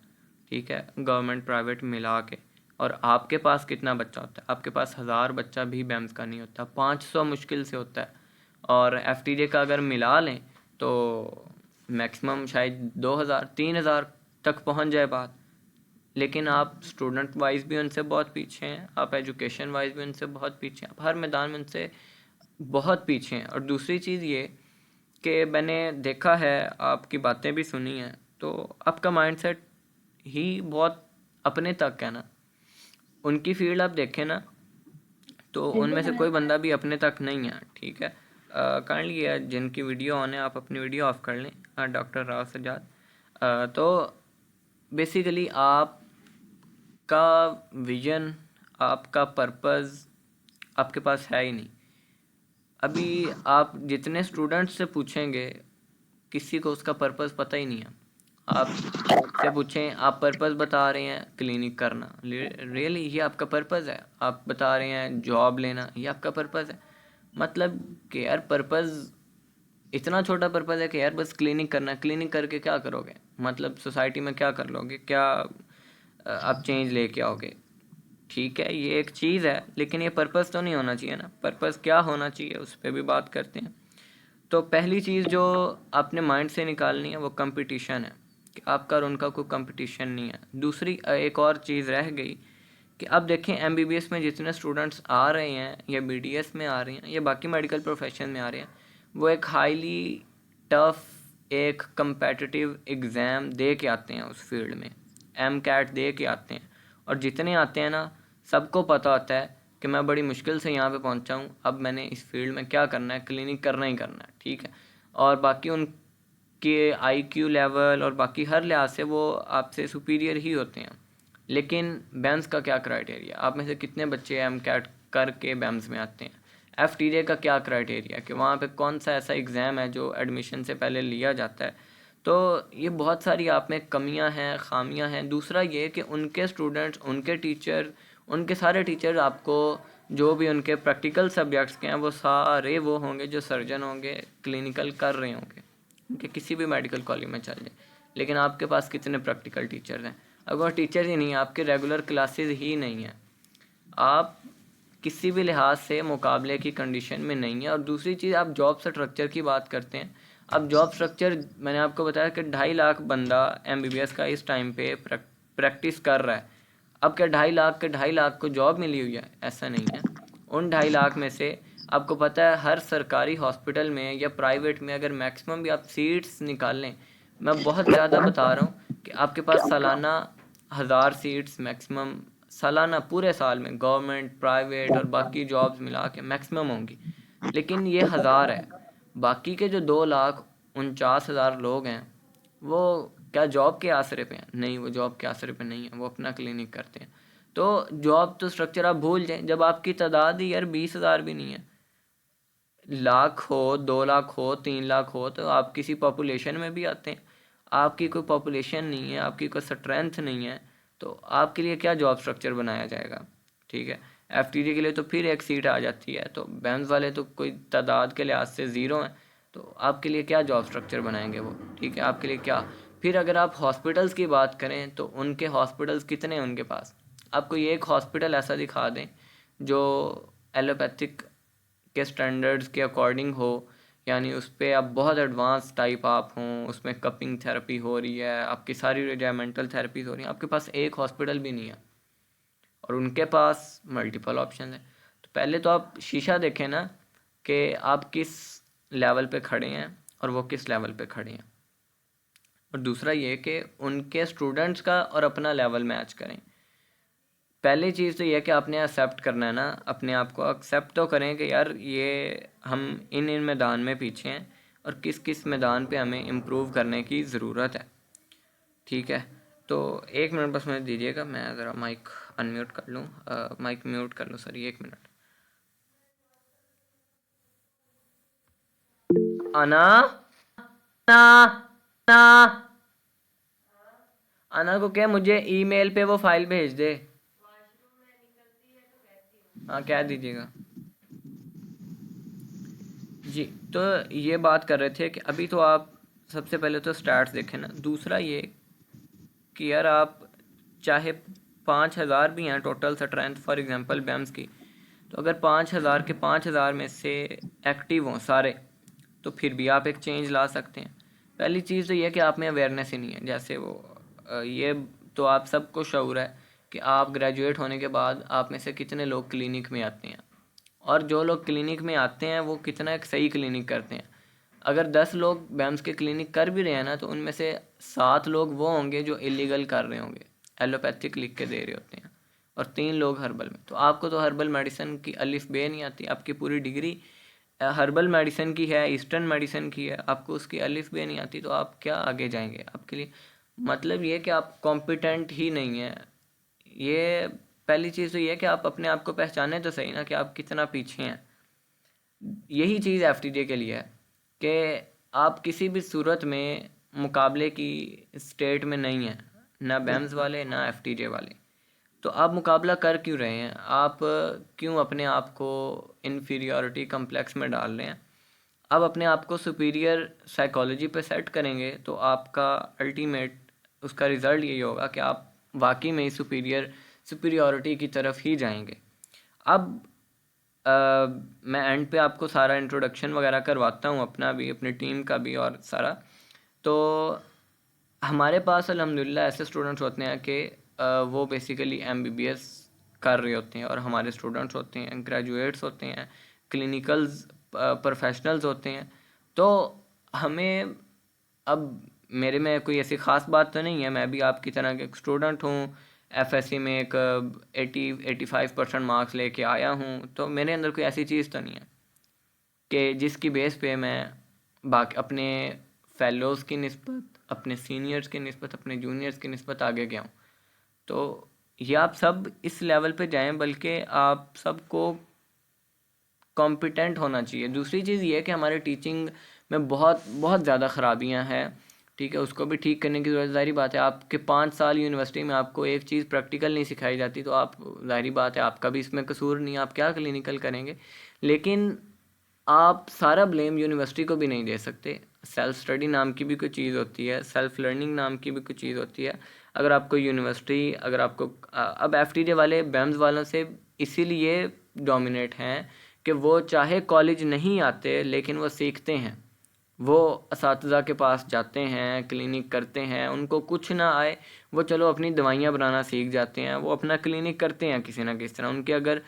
ठीक है, गवर्नमेंट प्राइवेट मिला के। और आपके पास कितना बच्चा होता है? आपके पास 1000 बच्चा भी बैम्स का नहीं होता, 500 मुश्किल से होता है। और एफटीजे का अगर मिला लें तो मैक्सिमम शायद 2000-3000 तक पहुंच जाए बात। लेकिन आप स्टूडेंट वाइज भी उनसे बहुत पीछे हैं, आप एजुकेशन वाइज भी उनसे बहुत पीछे हैं, आप हर मैदान में उनसे बहुत पीछे हैं। और दूसरी चीज़ ये कि मैंने देखा है, आपकी बातें भी सुनी हैं, तो आपका माइंडसेट ही बहुत अपने तक है ना। उनकी फील्ड आप देखें ना तो उनमें से कोई बंदा भी अपने तक नहीं है। ठीक है, काइंडली जिनकी वीडियो ऑन है आप अपनी वीडियो ऑफ कर लें, डॉक्टर राव सज्जाद। तो बेसिकली आपका विजन, आपका पर्पस आपके पास है ही नहीं। अभी आप जितने स्टूडेंट्स से पूछेंगे किसी को उसका पर्पस पता ही नहीं है। आप से पूछें, आप पर्पस बता रहे हैं क्लिनिक करना, रियली ये आपका पर्पस है? आप बता रहे हैं जॉब लेना, ये आपका पर्पस है? मतलब कि यार पर्पस इतना छोटा पर्पस है कि यार बस क्लिनिक करना, क्लिनिक करके क्या करोगे? मतलब सोसाइटी में क्या कर लोगे? क्या आप चेंज लेके आओगे। ठीक है, ये एक चीज़ है, लेकिन ये पर्पस तो नहीं होना चाहिए ना। पर्पस क्या होना चाहिए उस पर भी बात करते हैं। तो पहली चीज़ जो आपने माइंड से निकालनी है वो कंपटीशन है, कि आपका और उनका कोई कंपटीशन नहीं है। दूसरी एक और चीज़ रह गई कि अब देखें MBBS में जितने स्टूडेंट्स आ रहे हैं या BDS में आ रहे हैं या बाकी मेडिकल प्रोफेशन में आ रहे हैं, वो एक हाईली टफ एक कंपेटिटिव एग्ज़ाम दे के आते हैं उस फील्ड में, MCAT दे के आते हैं। और जितने आते हैं ना, सबको पता होता है कि मैं बड़ी मुश्किल से यहाँ पे पहुँचा हूँ, अब मैंने इस फील्ड में क्या करना है, क्लिनिक करना ही करना है। ठीक है, और बाकी उनके IQ लेवल और बाकी हर लिहाज से वो आपसे सुपीरियर ही होते हैं। लेकिन BAMS का क्या क्राइटेरिया, आप में से कितने बच्चे MCAT करके BAMS में आते हैं? FTJ का क्या क्राइटेरिया, कि वहाँ पे कौन सा ऐसा एग्ज़ाम है जो एडमिशन से पहले लिया जाता है? तो ये बहुत सारी आप में कमियां हैं, खामियां हैं। दूसरा ये कि उनके स्टूडेंट्स, उनके टीचर, उनके सारे टीचर आपको जो भी उनके प्रैक्टिकल सब्जेक्ट्स के हैं वो सारे वो होंगे जो सर्जन होंगे, क्लिनिकल कर रहे होंगे, उनके किसी भी मेडिकल कॉलेज में चल जाए। लेकिन आपके पास कितने प्रैक्टिकल टीचर्स हैं? अगर टीचर ही नहीं है, आपके रेगुलर क्लासेस ही नहीं हैं, आप किसी भी लिहाज से मुकाबले की कंडीशन में नहीं है। और दूसरी चीज़, आप जॉब स्ट्रक्चर की बात करते हैं। अब जॉब स्ट्रक्चर मैंने आपको बताया कि 2.5 लाख बंदा MBBS का इस टाइम पे प्रैक्टिस कर रहा है। अब क्या 2.5 लाख को जॉब मिली हुई है? ऐसा नहीं है। उन 2.5 लाख में से आपको पता है हर सरकारी हॉस्पिटल में या प्राइवेट में अगर मैक्सिमम भी आप सीट्स निकाल लें, मैं बहुत ज़्यादा बता रहा हूँ कि आपके पास सालाना 1000 सीट्स मैक्सिमम, सालाना पूरे साल में गवर्नमेंट, प्राइवेट और बाकी जॉब्स मिला के मैक्सिमम होंगी। लेकिन ये 1000 है। बाकी के जो 2,49,000 लोग हैं, वो क्या जॉब के आसरे पे हैं? नहीं, वो जॉब के आसरे पे नहीं है, वो अपना क्लिनिक करते हैं। तो जॉब तो स्ट्रक्चर आप भूल जाएं, जब आपकी तादाद ही यार 20,000 भी नहीं है। लाख हो, 2 लाख हो, 3 लाख हो, तो आप किसी पॉपुलेशन में भी आते हैं। आपकी कोई पॉपुलेशन नहीं है, आपकी कोई स्ट्रेंथ नहीं है, तो आपके लिए क्या जॉब स्ट्रक्चर बनाया जाएगा? ठीक है, FTJ के लिए तो फिर एक सीट आ जाती है, तो BAMS वाले तो कोई तादाद के लिहाज से ज़ीरो हैं, तो आपके लिए क्या जॉब स्ट्रक्चर बनाएंगे वो? ठीक है, आपके लिए क्या? फिर अगर आप हॉस्पिटल्स की बात करें तो उनके हॉस्पिटल्स कितने हैं उनके पास? आपको ये एक हॉस्पिटल ऐसा दिखा दें जो एलोपैथिक के स्टैंडर्ड्स के अकॉर्डिंग हो, यानी उस पर आप बहुत एडवांस टाइप आप हों, उसमें कपिंग थेरेपी हो रही है, आपकी सारी रिजाइमेंटल थेरेपीज हो रही हैं, आपके पास एक हॉस्पिटल भी नहीं है और उनके पास मल्टीपल ऑप्शन है। तो पहले तो आप शीशा देखें ना कि आप किस लेवल पे खड़े हैं और वो किस लेवल पे खड़े हैं। और दूसरा ये कि उनके स्टूडेंट्स का और अपना लेवल मैच करें। पहली चीज़ तो ये कि आपने एक्सेप्ट करना है ना, अपने आप को एक्सेप्ट तो करें कि यार ये हम इन मैदान में पीछे हैं और किस किस मैदान पे हमें इम्प्रूव करने की ज़रूरत है। ठीक है, तो 1 मिनट बस मुझे दीजिएगा, मैं ज़रा माइक अनम्यूट कर लूँ, माइक म्यूट कर लूँ, सॉरी 1 मिनट। आना ना ना आना को क्या, मुझे ईमेल पे वो फाइल भेज दे। हाँ, कह दीजिएगा जी। तो ये बात कर रहे थे कि अभी तो आप सबसे पहले तो स्टार्ट देखें ना। दूसरा ये कि यार आप चाहे 5,000 भी हैं total strength for example BAMS की, तो अगर 5,000 के 5,000 में से एक्टिव हों सारे, तो फिर भी आप एक चेंज ला सकते हैं। पहली चीज़ तो ये कि आप में अवेयरनेस ही नहीं है। जैसे वो ये तो आप सबको शऊर है कि आप ग्रेजुएट होने के बाद आप में से कितने लोग क्लिनिक में आते हैं, और जो लोग क्लिनिक में आते हैं वो कितना एक सही क्लिनिक करते हैं। अगर 10 लोग BAMS के क्लिनिक कर भी रहे हैं ना, तो उनमें से 7 लोग वो होंगे जो इलीगल कर रहे होंगे, एलोपैथिक लिख के दे रहे होते हैं, और 3 लोग हर्बल में। तो आपको तो हर्बल मेडिसिन की अलिफ बे नहीं आती, आपकी पूरी डिग्री हर्बल मेडिसिन की है, ईस्टर्न मेडिसिन की है, आपको उसकी अलिफ बे नहीं आती, तो आप क्या आगे जाएंगे? आपके लिए मतलब ये कि आप कॉम्पिटेंट ही नहीं है। ये पहली चीज़ तो ये कि आप अपने आप को पहचाने तो सही ना कि आप कितना पीछे हैं। यही चीज़ FTJ के लिए है कि आप किसी भी सूरत में मुकाबले की स्टेट में नहीं हैं, ना BAMS वाले ना FTJ वाले। तो आप मुकाबला कर क्यों रहे हैं? आप क्यों अपने आप को इन्फीरियॉरिटी कम्प्लेक्स में डाल रहे हैं? आप अपने आप को सुपीरियर साइकोलॉजी पे सेट करेंगे तो आपका अल्टीमेट उसका रिज़ल्ट यही होगा कि आप वाकई में सुपीरियॉरिटी की तरफ ही जाएंगे। अब मैं एंड पे आपको सारा इंट्रोडक्शन वगैरह करवाता हूँ, अपना भी, अपनी टीम का भी और सारा। तो हमारे पास अल्हम्दुलिल्लाह ऐसे स्टूडेंट्स होते हैं कि वो बेसिकली MBBS कर रहे होते हैं, और हमारे स्टूडेंट्स होते हैं, ग्रेजुएट्स होते हैं, क्लिनिकल्स प्रोफेशनल्स होते हैं। तो हमें, अब मेरे में कोई ऐसी ख़ास बात तो नहीं है, मैं भी आपकी तरह के स्टूडेंट हूँ, FSC में एक 80-85% मार्क्स लेके आया हूँ। तो मेरे अंदर कोई ऐसी चीज़ तो नहीं है कि जिसकी बेस पे मैं बाकी अपने फेलोज़ की निस्बत, अपने सीनियर्स की निस्बत, अपने जूनियर्स की निस्बत आगे गया हूँ। तो ये आप सब इस लेवल पे जाएं, बल्कि आप सबको कॉम्पिटेंट होना चाहिए। दूसरी चीज़ ये है कि हमारे टीचिंग में बहुत बहुत ज़्यादा ख़राबियाँ हैं, ठीक है, उसको भी ठीक करने की ज़रूरत। ज़ाहिर बात है, आपके 5 साल यूनिवर्सिटी में आपको एक चीज़ प्रैक्टिकल नहीं सिखाई जाती, तो आप, ज़ाहिर बात है, आपका भी इसमें कसूर नहीं है, आप क्या क्लिनिकल करेंगे। लेकिन आप सारा ब्लेम यूनिवर्सिटी को भी नहीं दे सकते। सेल्फ स्टडी नाम की भी कोई चीज़ होती है, सेल्फ लर्निंग नाम की भी कोई चीज़ होती है। अगर आपको यूनिवर्सिटी, अगर आपको अब FTJ वाले BAMS वालों से इसीलिए डोमिनेट हैं कि वो चाहे कॉलेज नहीं आते लेकिन वो सीखते हैं, वो असातिज़ा के पास जाते हैं, क्लिनिक करते हैं, उनको कुछ ना आए, वो चलो अपनी दवाइयाँ बनाना सीख जाते हैं, वो अपना क्लिनिक करते हैं किसी ना किसी तरह। उनके अगर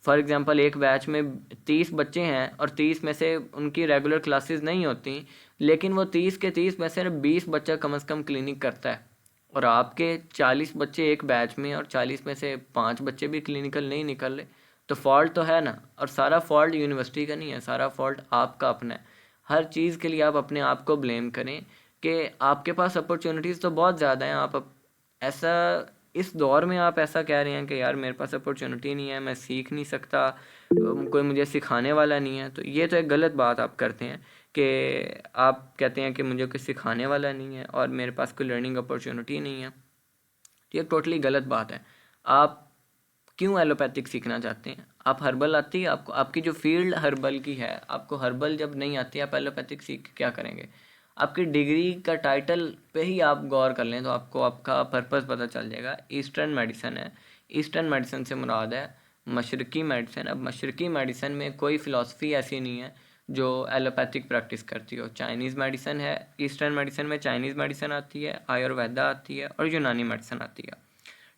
फॉर एग्जांपल एक बैच में 30 बच्चे हैं और 30 में से उनकी रेगुलर क्लासेस नहीं होती, लेकिन वो 30 के 30 में से 20 बच्चा कम से कम क्लिनिक करता है, और आपके 40 बच्चे एक बैच में और 40 में से 5 बच्चे भी क्लिनिकल नहीं निकल रहे, तो फॉल्ट तो है ना। और सारा फॉल्ट यूनिवर्सिटी का नहीं है, सारा फॉल्ट आपका अपना है। हर चीज़ के लिए आप अपने आप को ब्लेम करें कि आपके पास अपॉर्चुनिटीज़ तो बहुत ज़्यादा हैं, आप ऐसा इस दौर में आप ऐसा कह रहे हैं कि यार मेरे पास अपॉर्चुनिटी नहीं है, मैं सीख नहीं सकता, कोई मुझे सिखाने वाला नहीं है। तो ये तो एक गलत बात आप करते हैं कि आप कहते हैं कि मुझे कोई सिखाने वाला नहीं है और मेरे पास कोई लर्निंग अपॉर्चुनिटी नहीं है। तो ये टोटली गलत बात है। आप क्यों एलोपैथिक सीखना चाहते हैं? आप हर्बल आती है आपको, आपकी जो फील्ड हर्बल की है, आपको हर्बल जब नहीं आती, आप एलोपैथिक सीख के क्या करेंगे? आपकी डिग्री का टाइटल पे ही आप गौर कर लें तो आपको आपका पर्पस पता चल जाएगा। ईस्टर्न मेडिसिन है, ईस्टर्न मेडिसिन से मुराद है मशरकी मेडिसिन। अब मशरकी मेडिसिन में कोई फ़िलासफ़ी ऐसी नहीं है जो एलोपैथिक प्रैक्टिस करती हो। चाइनीज़ मेडिसिन है, ईस्टर्न मेडिसिन में चाइनीज़ मेडिसिन आती है, आयुर्वेदा आती है और यूनानी मेडिसिन आती है,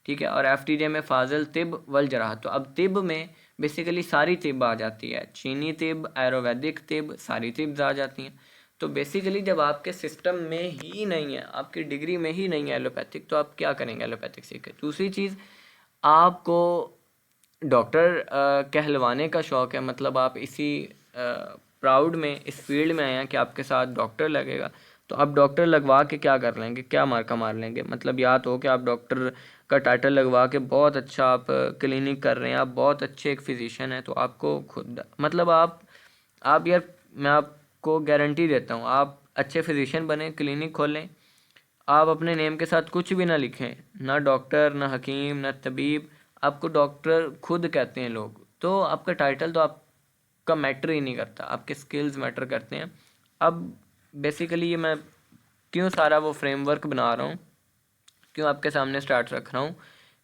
ठीक है। और FTJ में फ़ाज़िल तिब वल जराह। तो अब तिब में बेसिकली सारी तिब आ जाती है, चीनी तिब, आयुर्वेदिक तिब, सारी तिब्स आ जाती हैं। तो बेसिकली जब आपके सिस्टम में ही नहीं है, आपकी डिग्री में ही नहीं है एलोपैथिक, तो आप क्या करेंगे एलोपैथिक सीख के? दूसरी चीज़, आपको डॉक्टर कहलवाने का शौक़ है, मतलब आप इसी प्राउड में इस फील्ड में आए हैं कि आपके साथ डॉक्टर लगेगा, तो आप डॉक्टर लगवा के क्या कर लेंगे, क्या मार्का मार लेंगे? मतलब या तो कि आप डॉक्टर का टाइटल लगवा के बहुत अच्छा आप क्लिनिक कर रहे हैं, आप बहुत अच्छे एक फिजिशियन हैं, तो आपको खुद, मतलब आप यार, मैं आपको गारंटी देता हूँ, आप अच्छे फिजिशियन बने, क्लिनिक खोलें, आप अपने नेम के साथ कुछ भी ना लिखें, ना डॉक्टर, ना हकीम, ना तबीब, आपको डॉक्टर खुद कहते हैं लोग, तो आपका टाइटल तो आपका मैटर ही नहीं करता, आपके स्किल्स मैटर करते हैं। अब बेसिकली ये मैं क्यों सारा वो फ्रेमवर्क बना रहा हूँ, क्यों आपके सामने स्टार्ट रख रहा हूँ,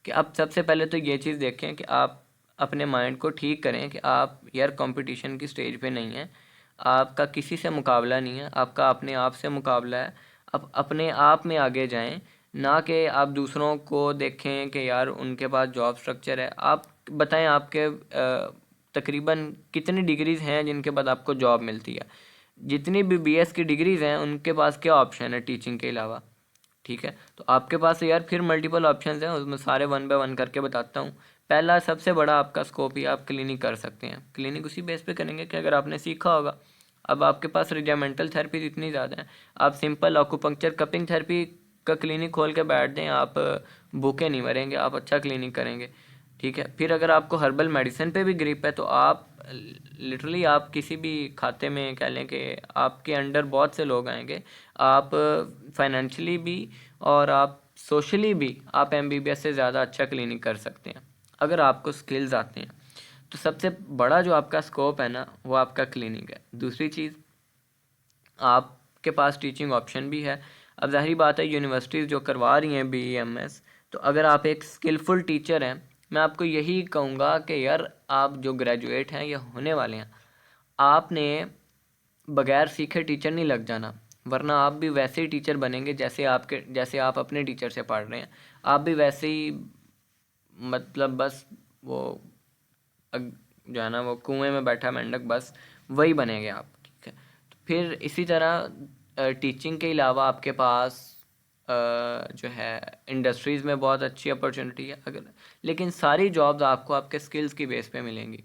कि आप सबसे पहले तो ये चीज़ देखें कि आप अपने माइंड को ठीक करें कि आप यार कंपटीशन की स्टेज पे नहीं हैं, आपका किसी से मुकाबला नहीं है, आपका अपने आप से मुकाबला है। आप अपने आप में आगे जाएं, ना कि आप दूसरों को देखें कि यार उनके पास जॉब स्ट्रक्चर है। आप बताएं आपके तकरीबन कितनी डिग्रीज़ हैं जिनके बाद आपको जॉब मिलती है? जितनी भी BS की डिग्रीज़ हैं उनके पास क्या ऑप्शन है टीचिंग के अलावा? ठीक है, तो आपके पास यार फिर मल्टीपल ऑप्शंस हैं, उसमें सारे 1 बाय 1 करके बताता हूँ। पहला सबसे बड़ा आपका स्कोप ही, आप क्लिनिक कर सकते हैं। क्लिनिक उसी बेस पे करेंगे कि अगर आपने सीखा होगा। अब आपके पास रिजामेंटल थेरेपीज इतनी ज़्यादा हैं, आप सिंपल ऑक्यूपंक्चर कपिंग थेरेपी का क्लिनिक खोल के बैठ दें, आप भूखे नहीं मरेंगे, आप अच्छा क्लिनिक करेंगे, ठीक है। फिर अगर आपको हर्बल मेडिसिन पे भी ग्रिप है तो आप लिटरली आप किसी भी खाते में कह लें कि आपके अंडर बहुत से लोग आएंगे, आप फाइनेंशियली भी और आप सोशली भी आप MBBS से ज़्यादा अच्छा क्लिनिक कर सकते हैं अगर आपको स्किल्स आते हैं। तो सबसे बड़ा जो आपका स्कोप है ना, वो आपका क्लिनिक है। दूसरी चीज़, आपके पास टीचिंग ऑप्शन भी है। अब ज़ाहिर बात है यूनिवर्सिटीज़ जो करवा रही हैं BEMS, तो अगर आप एक स्किलफुल टीचर हैं, मैं आपको यही कहूँगा कि यार आप जो ग्रेजुएट हैं या होने वाले हैं, आपने बगैर सीखे टीचर नहीं लग जाना, वरना आप भी वैसे ही टीचर बनेंगे जैसे आप अपने टीचर से पढ़ रहे हैं। आप भी वैसे ही, मतलब बस वो जो है ना, वो कुएं में बैठा मेंढक, बस वही बनेंगे आप। ठीक है, तो फिर इसी तरह टीचिंग के अलावा आपके पास जो है इंडस्ट्रीज़ में बहुत अच्छी अपॉर्चुनिटी है, अगर लेकिन सारी जॉब्स आपको आपके स्किल्स की बेस पे मिलेंगी।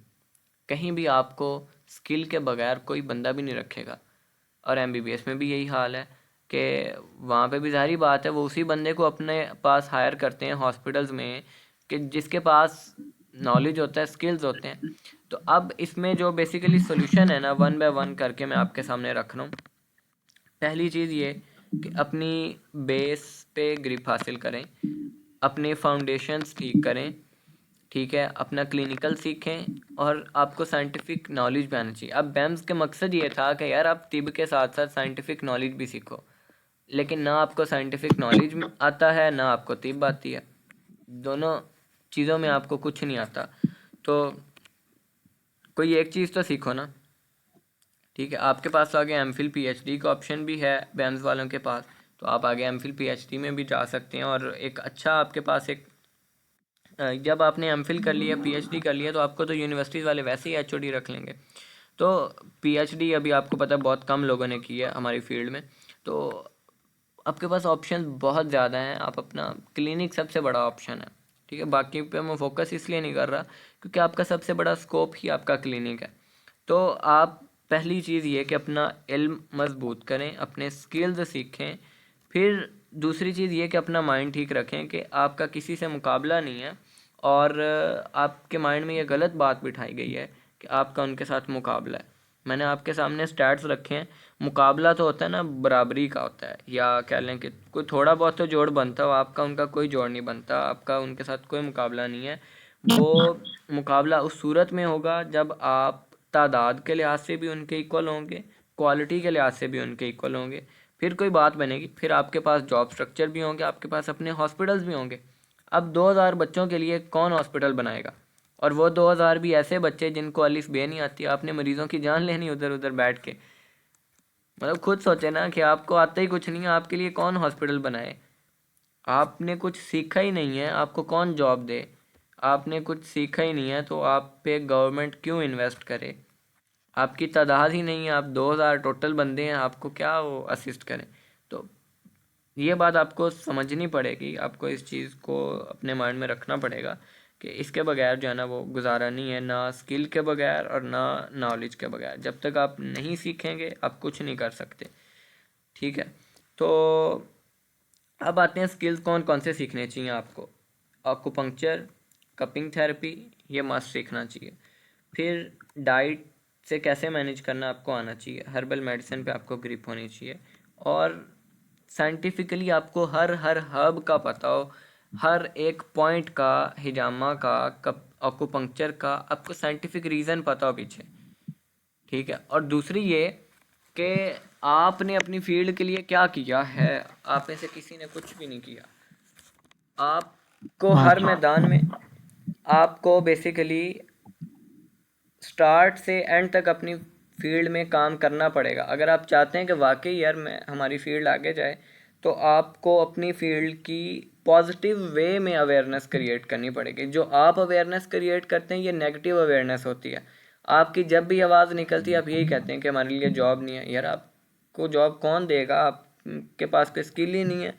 कहीं भी आपको स्किल के बगैर कोई बंदा भी नहीं रखेगा। और एमबीबीएस में भी यही हाल है कि वहाँ पे भी ज़ाहिर बात है, वो उसी बंदे को अपने पास हायर करते हैं हॉस्पिटल्स में कि जिसके पास नॉलेज होता है, स्किल्स होते हैं। तो अब इसमें जो बेसिकली सोल्यूशन है ना, वन बाय वन करके मैं आपके सामने रख रहा हूँ। पहली चीज़ ये कि अपनी बेस पे ग्रिप हासिल करें, अपने फाउंडेशंस ठीक करें, ठीक है, अपना क्लिनिकल सीखें और आपको साइंटिफिक नॉलेज भी आना चाहिए। अब बैम्स के मकसद ये था कि यार आप तिब के साथ साथ साइंटिफिक नॉलेज भी सीखो, लेकिन ना आपको साइंटिफिक नॉलेज आता है ना आपको तिब आती है, दोनों चीज़ों में आपको कुछ नहीं आता। तो कोई एक चीज़ तो सीखो ना। ठीक है, आपके पास तो आगे एमफिल पीएचडी का ऑप्शन भी है बैम्स वालों के पास, तो आप आगे एमफिल पीएचडी में भी जा सकते हैं। और एक अच्छा आपके पास एक जब आपने एमफिल कर लिया, पीएचडी कर लिया, तो आपको तो यूनिवर्सिटीज़ वाले वैसे ही एचओडी रख लेंगे। तो पीएचडी अभी आपको पता है बहुत कम लोगों ने की है हमारी फील्ड में, तो आपके पास ऑप्शन बहुत ज़्यादा हैं। आप अपना क्लिनिक सबसे बड़ा ऑप्शन है। ठीक है, बाकी पे मैं फोकस इसलिए नहीं कर रहा क्योंकि आपका सबसे बड़ा स्कोप ही आपका क्लिनिक है। तो आप पहली चीज़ ये कि अपना इल्म मजबूत करें, अपने स्किल्स सीखें। फिर दूसरी चीज़ ये कि अपना माइंड ठीक रखें कि आपका किसी से मुकाबला नहीं है, और आपके माइंड में ये गलत बात बिठाई गई है कि आपका उनके साथ मुकाबला है। मैंने आपके सामने स्टैट्स रखे हैं, मुकाबला तो होता है ना, बराबरी का होता है, या कह लें कि कोई थोड़ा बहुत तो जोड़ बनता हो, आपका उनका कोई जोड़ नहीं बनता, आपका उनके साथ कोई मुकाबला नहीं है। वो मुकाबला उस सूरत में होगा जब आप तादाद के लिहाज से भी उनके इक्वल होंगे, क्वालिटी के लिहाज से भी उनके इक्वल होंगे, फिर कोई बात बनेगी। फिर आपके पास जॉब स्ट्रक्चर भी होंगे, आपके पास अपने हॉस्पिटल्स भी होंगे। अब 2000 बच्चों के लिए कौन हॉस्पिटल बनाएगा, और वो 2000 भी ऐसे बच्चे जिनको अलिफ बे नहीं आती, आपने मरीज़ों की जान लेनी उधर उधर बैठ के। मतलब खुद सोचे ना कि आपको आता ही कुछ नहीं है, आपके लिए कौन हॉस्पिटल बनाए। आपने कुछ सीखा ही नहीं है, आपको कौन जॉब दे। आपने कुछ सीखा ही नहीं है तो आप पे गवर्नमेंट क्यों इन्वेस्ट करे। आपकी तादाद ही नहीं है, आप 2000 टोटल बंदे हैं, आपको क्या वो असिस्ट करें। तो ये बात आपको समझनी पड़ेगी, आपको इस चीज़ को अपने माइंड में रखना पड़ेगा कि इसके बगैर जो है ना वो गुजारा नहीं है, ना स्किल के बगैर और ना नॉलेज के बगैर। जब तक आप नहीं सीखेंगे आप कुछ नहीं कर सकते। ठीक है, तो अब आते हैं स्किल्स कौन कौन से सीखने चाहिए आपको। एक्यूपंक्चर, कपिंग थेरेपी, ये मस्ट सीखना चाहिए। फिर डाइट से कैसे मैनेज करना आपको आना चाहिए, हर्बल मेडिसिन पे आपको ग्रिप होनी चाहिए, और साइंटिफिकली आपको हर हर हर्ब का पता हो, हर एक पॉइंट का, हिजामा का, कप एक्यूपंक्चर का आपको साइंटिफिक रीज़न पता हो पीछे। ठीक है, और दूसरी ये कि आपने अपनी फील्ड के लिए क्या किया है। आप में से किसी ने कुछ भी नहीं किया। आपको हर मैदान में आपको बेसिकली स्टार्ट से एंड तक अपनी फील्ड में काम करना पड़ेगा। अगर आप चाहते हैं कि वाकई यार मैं हमारी फील्ड आगे जाए, तो आपको अपनी फील्ड की पॉजिटिव वे में अवेयरनेस क्रिएट करनी पड़ेगी। जो आप अवेयरनेस क्रिएट करते हैं ये नेगेटिव अवेयरनेस होती है। आपकी जब भी आवाज़ निकलती है आप यही कहते हैं कि हमारे लिए जॉब नहीं है। यार आपको जॉब कौन देगा, आपके पास कोई स्किल ही नहीं है,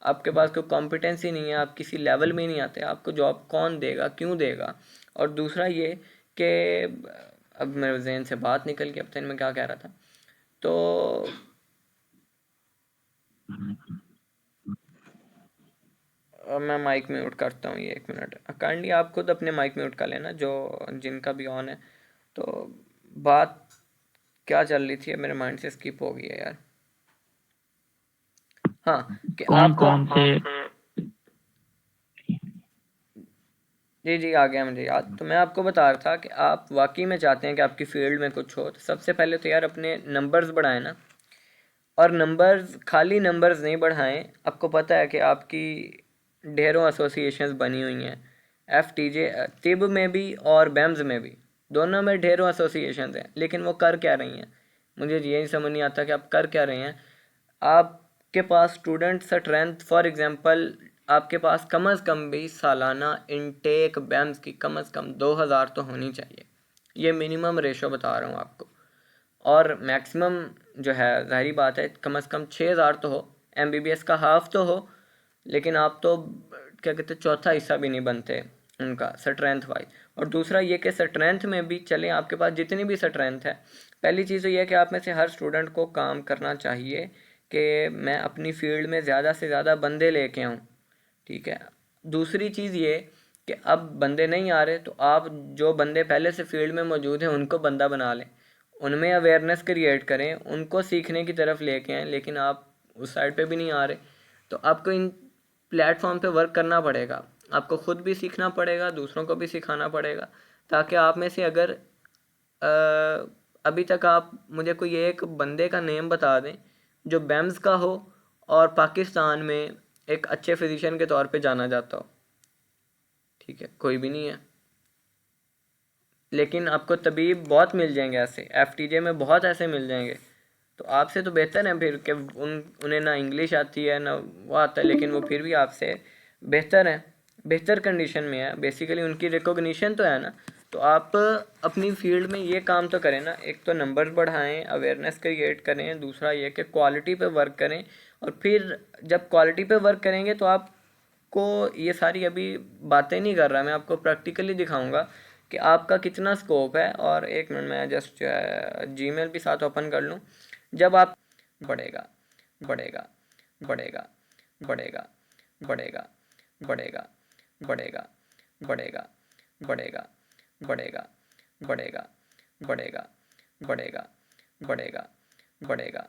आपके पास कोई कॉम्पिटेंसी नहीं है, आप किसी लेवल में ही नहीं आते, आपको जॉब कौन देगा, क्यों देगा। और दूसरा ये कि अब मेरे जहन से बात निकल गई, अब तक मैं क्या कह रहा था। तो अब मैं माइक म्यूट करता हूँ, ये 1 मिनट काइंडली आप खुद अपने माइक म्यूट कर लेना जो जिनका भी ऑन है। तो बात क्या चल रही थी, मेरे माइंड से स्किप हो गई है यार। हाँ, कि आपको कौन से जी जी आ गया मुझे याद। तो मैं आपको बता रहा था कि आप वाकई में चाहते हैं कि आपकी फील्ड में कुछ हो, तो सबसे पहले तो यार अपने नंबर्स बढ़ाएं ना। और नंबर्स, खाली नंबर्स नहीं बढ़ाएं। आपको पता है कि आपकी ढेरों एसोसिएशंस बनी हुई हैं, FTJ तिब में भी और BEMS में भी, दोनों में ढेरों एसोसिएशंस हैं, लेकिन वो कर क्या रही हैं? मुझे यही समझ नहीं आता कि आप कर क्या रहे हैं। आपके पास स्टूडेंट स्ट्रेंथ, फॉर एग्जांपल आपके पास कम अज़ कम भी सालाना इनटेक BEMS की कम अज़ कम 2000 तो होनी चाहिए। ये मिनिमम रेशो बता रहा हूँ आपको। और मैक्सिमम जो है ज़ाहिरी बात है कम अज़ कम 6000 तो हो, MBBS का हाफ तो हो, लेकिन आप तो क्या कहते हैं चौथा हिस्सा भी नहीं बनते उनका स्ट्रेंथ वाइज। और दूसरा ये कि स्ट्रेंथ में भी चले आपके पास जितनी भी स्ट्रेंथ है, पहली चीज़ तो ये है कि आप में से हर स्टूडेंट को काम करना चाहिए कि मैं अपनी फील्ड में ज़्यादा से ज़्यादा बंदे लेके आऊँ, ठीक है। दूसरी चीज़ ये कि अब बंदे नहीं आ रहे तो आप जो बंदे पहले से फील्ड में मौजूद हैं उनको बंदा बना लें, उनमें अवेयरनेस क्रिएट करें, उनको सीखने की तरफ लेके आएँ। लेकिन आप उस साइड पे भी नहीं आ रहे, तो आपको इन प्लेटफॉर्म पे वर्क करना पड़ेगा, आपको ख़ुद भी सीखना पड़ेगा, दूसरों को भी सिखाना पड़ेगा, ताकि आप में से अगर अभी तक आप मुझे कोई एक बंदे का नेम बता दें जो BEMS का हो और पाकिस्तान में एक अच्छे फिजिशियन के तौर पे जाना जाता हो, ठीक है, कोई भी नहीं है। लेकिन आपको तबीब बहुत मिल जाएंगे ऐसे, FTJ में बहुत ऐसे मिल जाएंगे, तो आपसे तो बेहतर है फिर कि उन्हें ना इंग्लिश आती है ना वो आता है, लेकिन वो फिर भी आपसे बेहतर है, बेहतर कंडीशन में है, बेसिकली उनकी रिकॉग्निशन तो है ना। तो आप अपनी फील्ड में ये काम तो करें ना, एक तो नंबर्स बढ़ाएं, अवेयरनेस क्रिएट करें, दूसरा ये कि क्वालिटी पे वर्क करें। और फिर जब क्वालिटी पे वर्क करेंगे तो आपको ये सारी अभी बातें नहीं कर रहा, मैं आपको प्रैक्टिकली दिखाऊंगा कि आपका कितना स्कोप है। और एक मिनट मैं जस्ट जो है Gmail भी साथ ओपन कर लूँ। जब आप बढ़ेगा बढ़ेगा बढ़ेगा बढ़ेगा बढ़ेगा बढ़ेगा बढ़ेगा बढ़ेगा बढ़ेगा बढ़ेगा बढ़ेगा बढ़ेगा बढ़ेगा बढ़ेगा बढ़ेगा,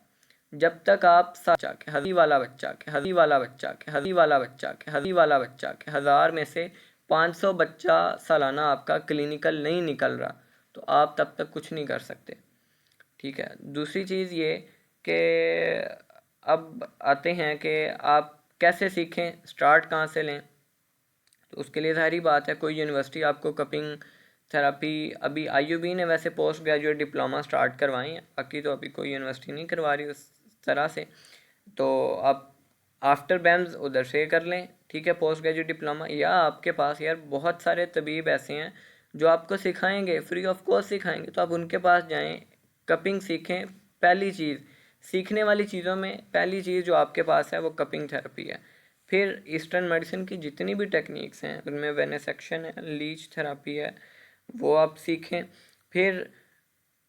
जब तक आप के हज़ी वाला बच्चा के हज़ी वाला बच्चा के हज़ी वाला बच्चा के हज़ी वाला बच्चा के 1000 में से 500 बच्चा सालाना आपका क्लिनिकल नहीं निकल रहा, तो आप तब तक कुछ नहीं कर सकते, ठीक है। दूसरी चीज़ ये कि अब आते हैं कि आप कैसे सीखें, स्टार्ट कहाँ से लें। तो उसके लिए सारी बात है, कोई यूनिवर्सिटी आपको कपिंग थेरेपी, अभी IUB ने वैसे पोस्ट ग्रेजुएट डिप्लोमा स्टार्ट करवाई है, बाकी तो अभी कोई यूनिवर्सिटी नहीं करवा रही उस तरह से, तो आप आफ्टर BEMS उधर से कर लें, ठीक है, पोस्ट ग्रेजुएट डिप्लोमा। या आपके पास यार बहुत सारे तबीब ऐसे हैं जो आपको सिखाएंगे, फ्री ऑफ कॉस्ट सिखाएंगे, तो आप उनके पास जाएं, कपिंग सीखें। पहली चीज़ सीखने वाली चीज़ों में पहली चीज़ जो आपके पास है वो कपिंग थेरेपी है। फिर ईस्टर्न मेडिसिन की जितनी भी टेक्निक्स हैं उनमें वेनेसेक्शन है, लीच थेरेपी है, वो आप सीखें। फिर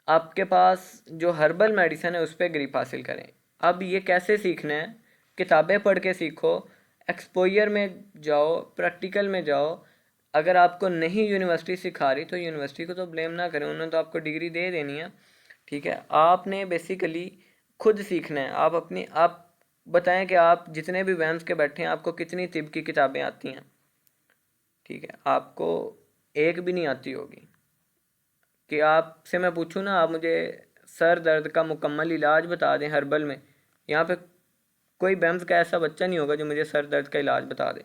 आपके पास जो हर्बल मेडिसिन है उस पर ग्रिप हासिल करें। अब ये कैसे सीखना है, किताबें पढ़ के सीखो, एक्सपोजर में जाओ, प्रैक्टिकल में जाओ। अगर आपको नहीं यूनिवर्सिटी सिखा रही तो यूनिवर्सिटी को तो ब्लेम ना करें, उन्होंने तो आपको डिग्री दे देनी है, ठीक है। आपने बेसिकली खुद सीखना है। आप बताएं कि आप जितने भी BEMS के बैठे हैं आपको कितनी तिब की किताबें आती हैं, ठीक है, आपको एक भी नहीं आती होगी। कि आपसे मैं पूछूं ना, आप मुझे सर दर्द का मुकम्मल इलाज बता दें हर्बल में, यहाँ पे कोई BEMS का ऐसा बच्चा नहीं होगा जो मुझे सर दर्द का इलाज बता दे।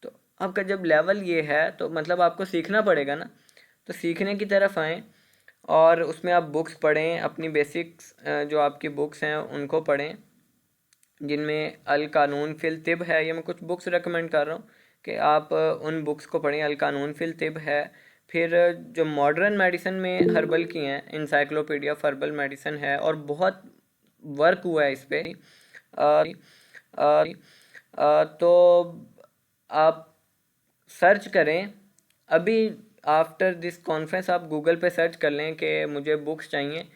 तो आपका जब लेवल ये है तो मतलब आपको सीखना पड़ेगा ना, तो सीखने की तरफ आएँ और उसमें आप बुक्स पढ़ें, अपनी बेसिक्स जो आपकी बुक्स हैं उनको पढ़ें, जिनमें अल कानून फिल तिब है। ये मैं कुछ बुक्स रेकमेंड कर रहा हूँ कि आप उन बुक्स को पढ़ें। अल कानून फिल तिब है। फिर जो मॉडर्न मेडिसिन में हर्बल की हैं, इंसाइक्लोपीडिया ऑफ हर्बल मेडिसिन है, और बहुत वर्क हुआ है इस पर। तो आप सर्च करें, अभी आफ्टर दिस कॉन्फ्रेंस आप गूगल पे सर्च कर लें कि मुझे बुक्स चाहिए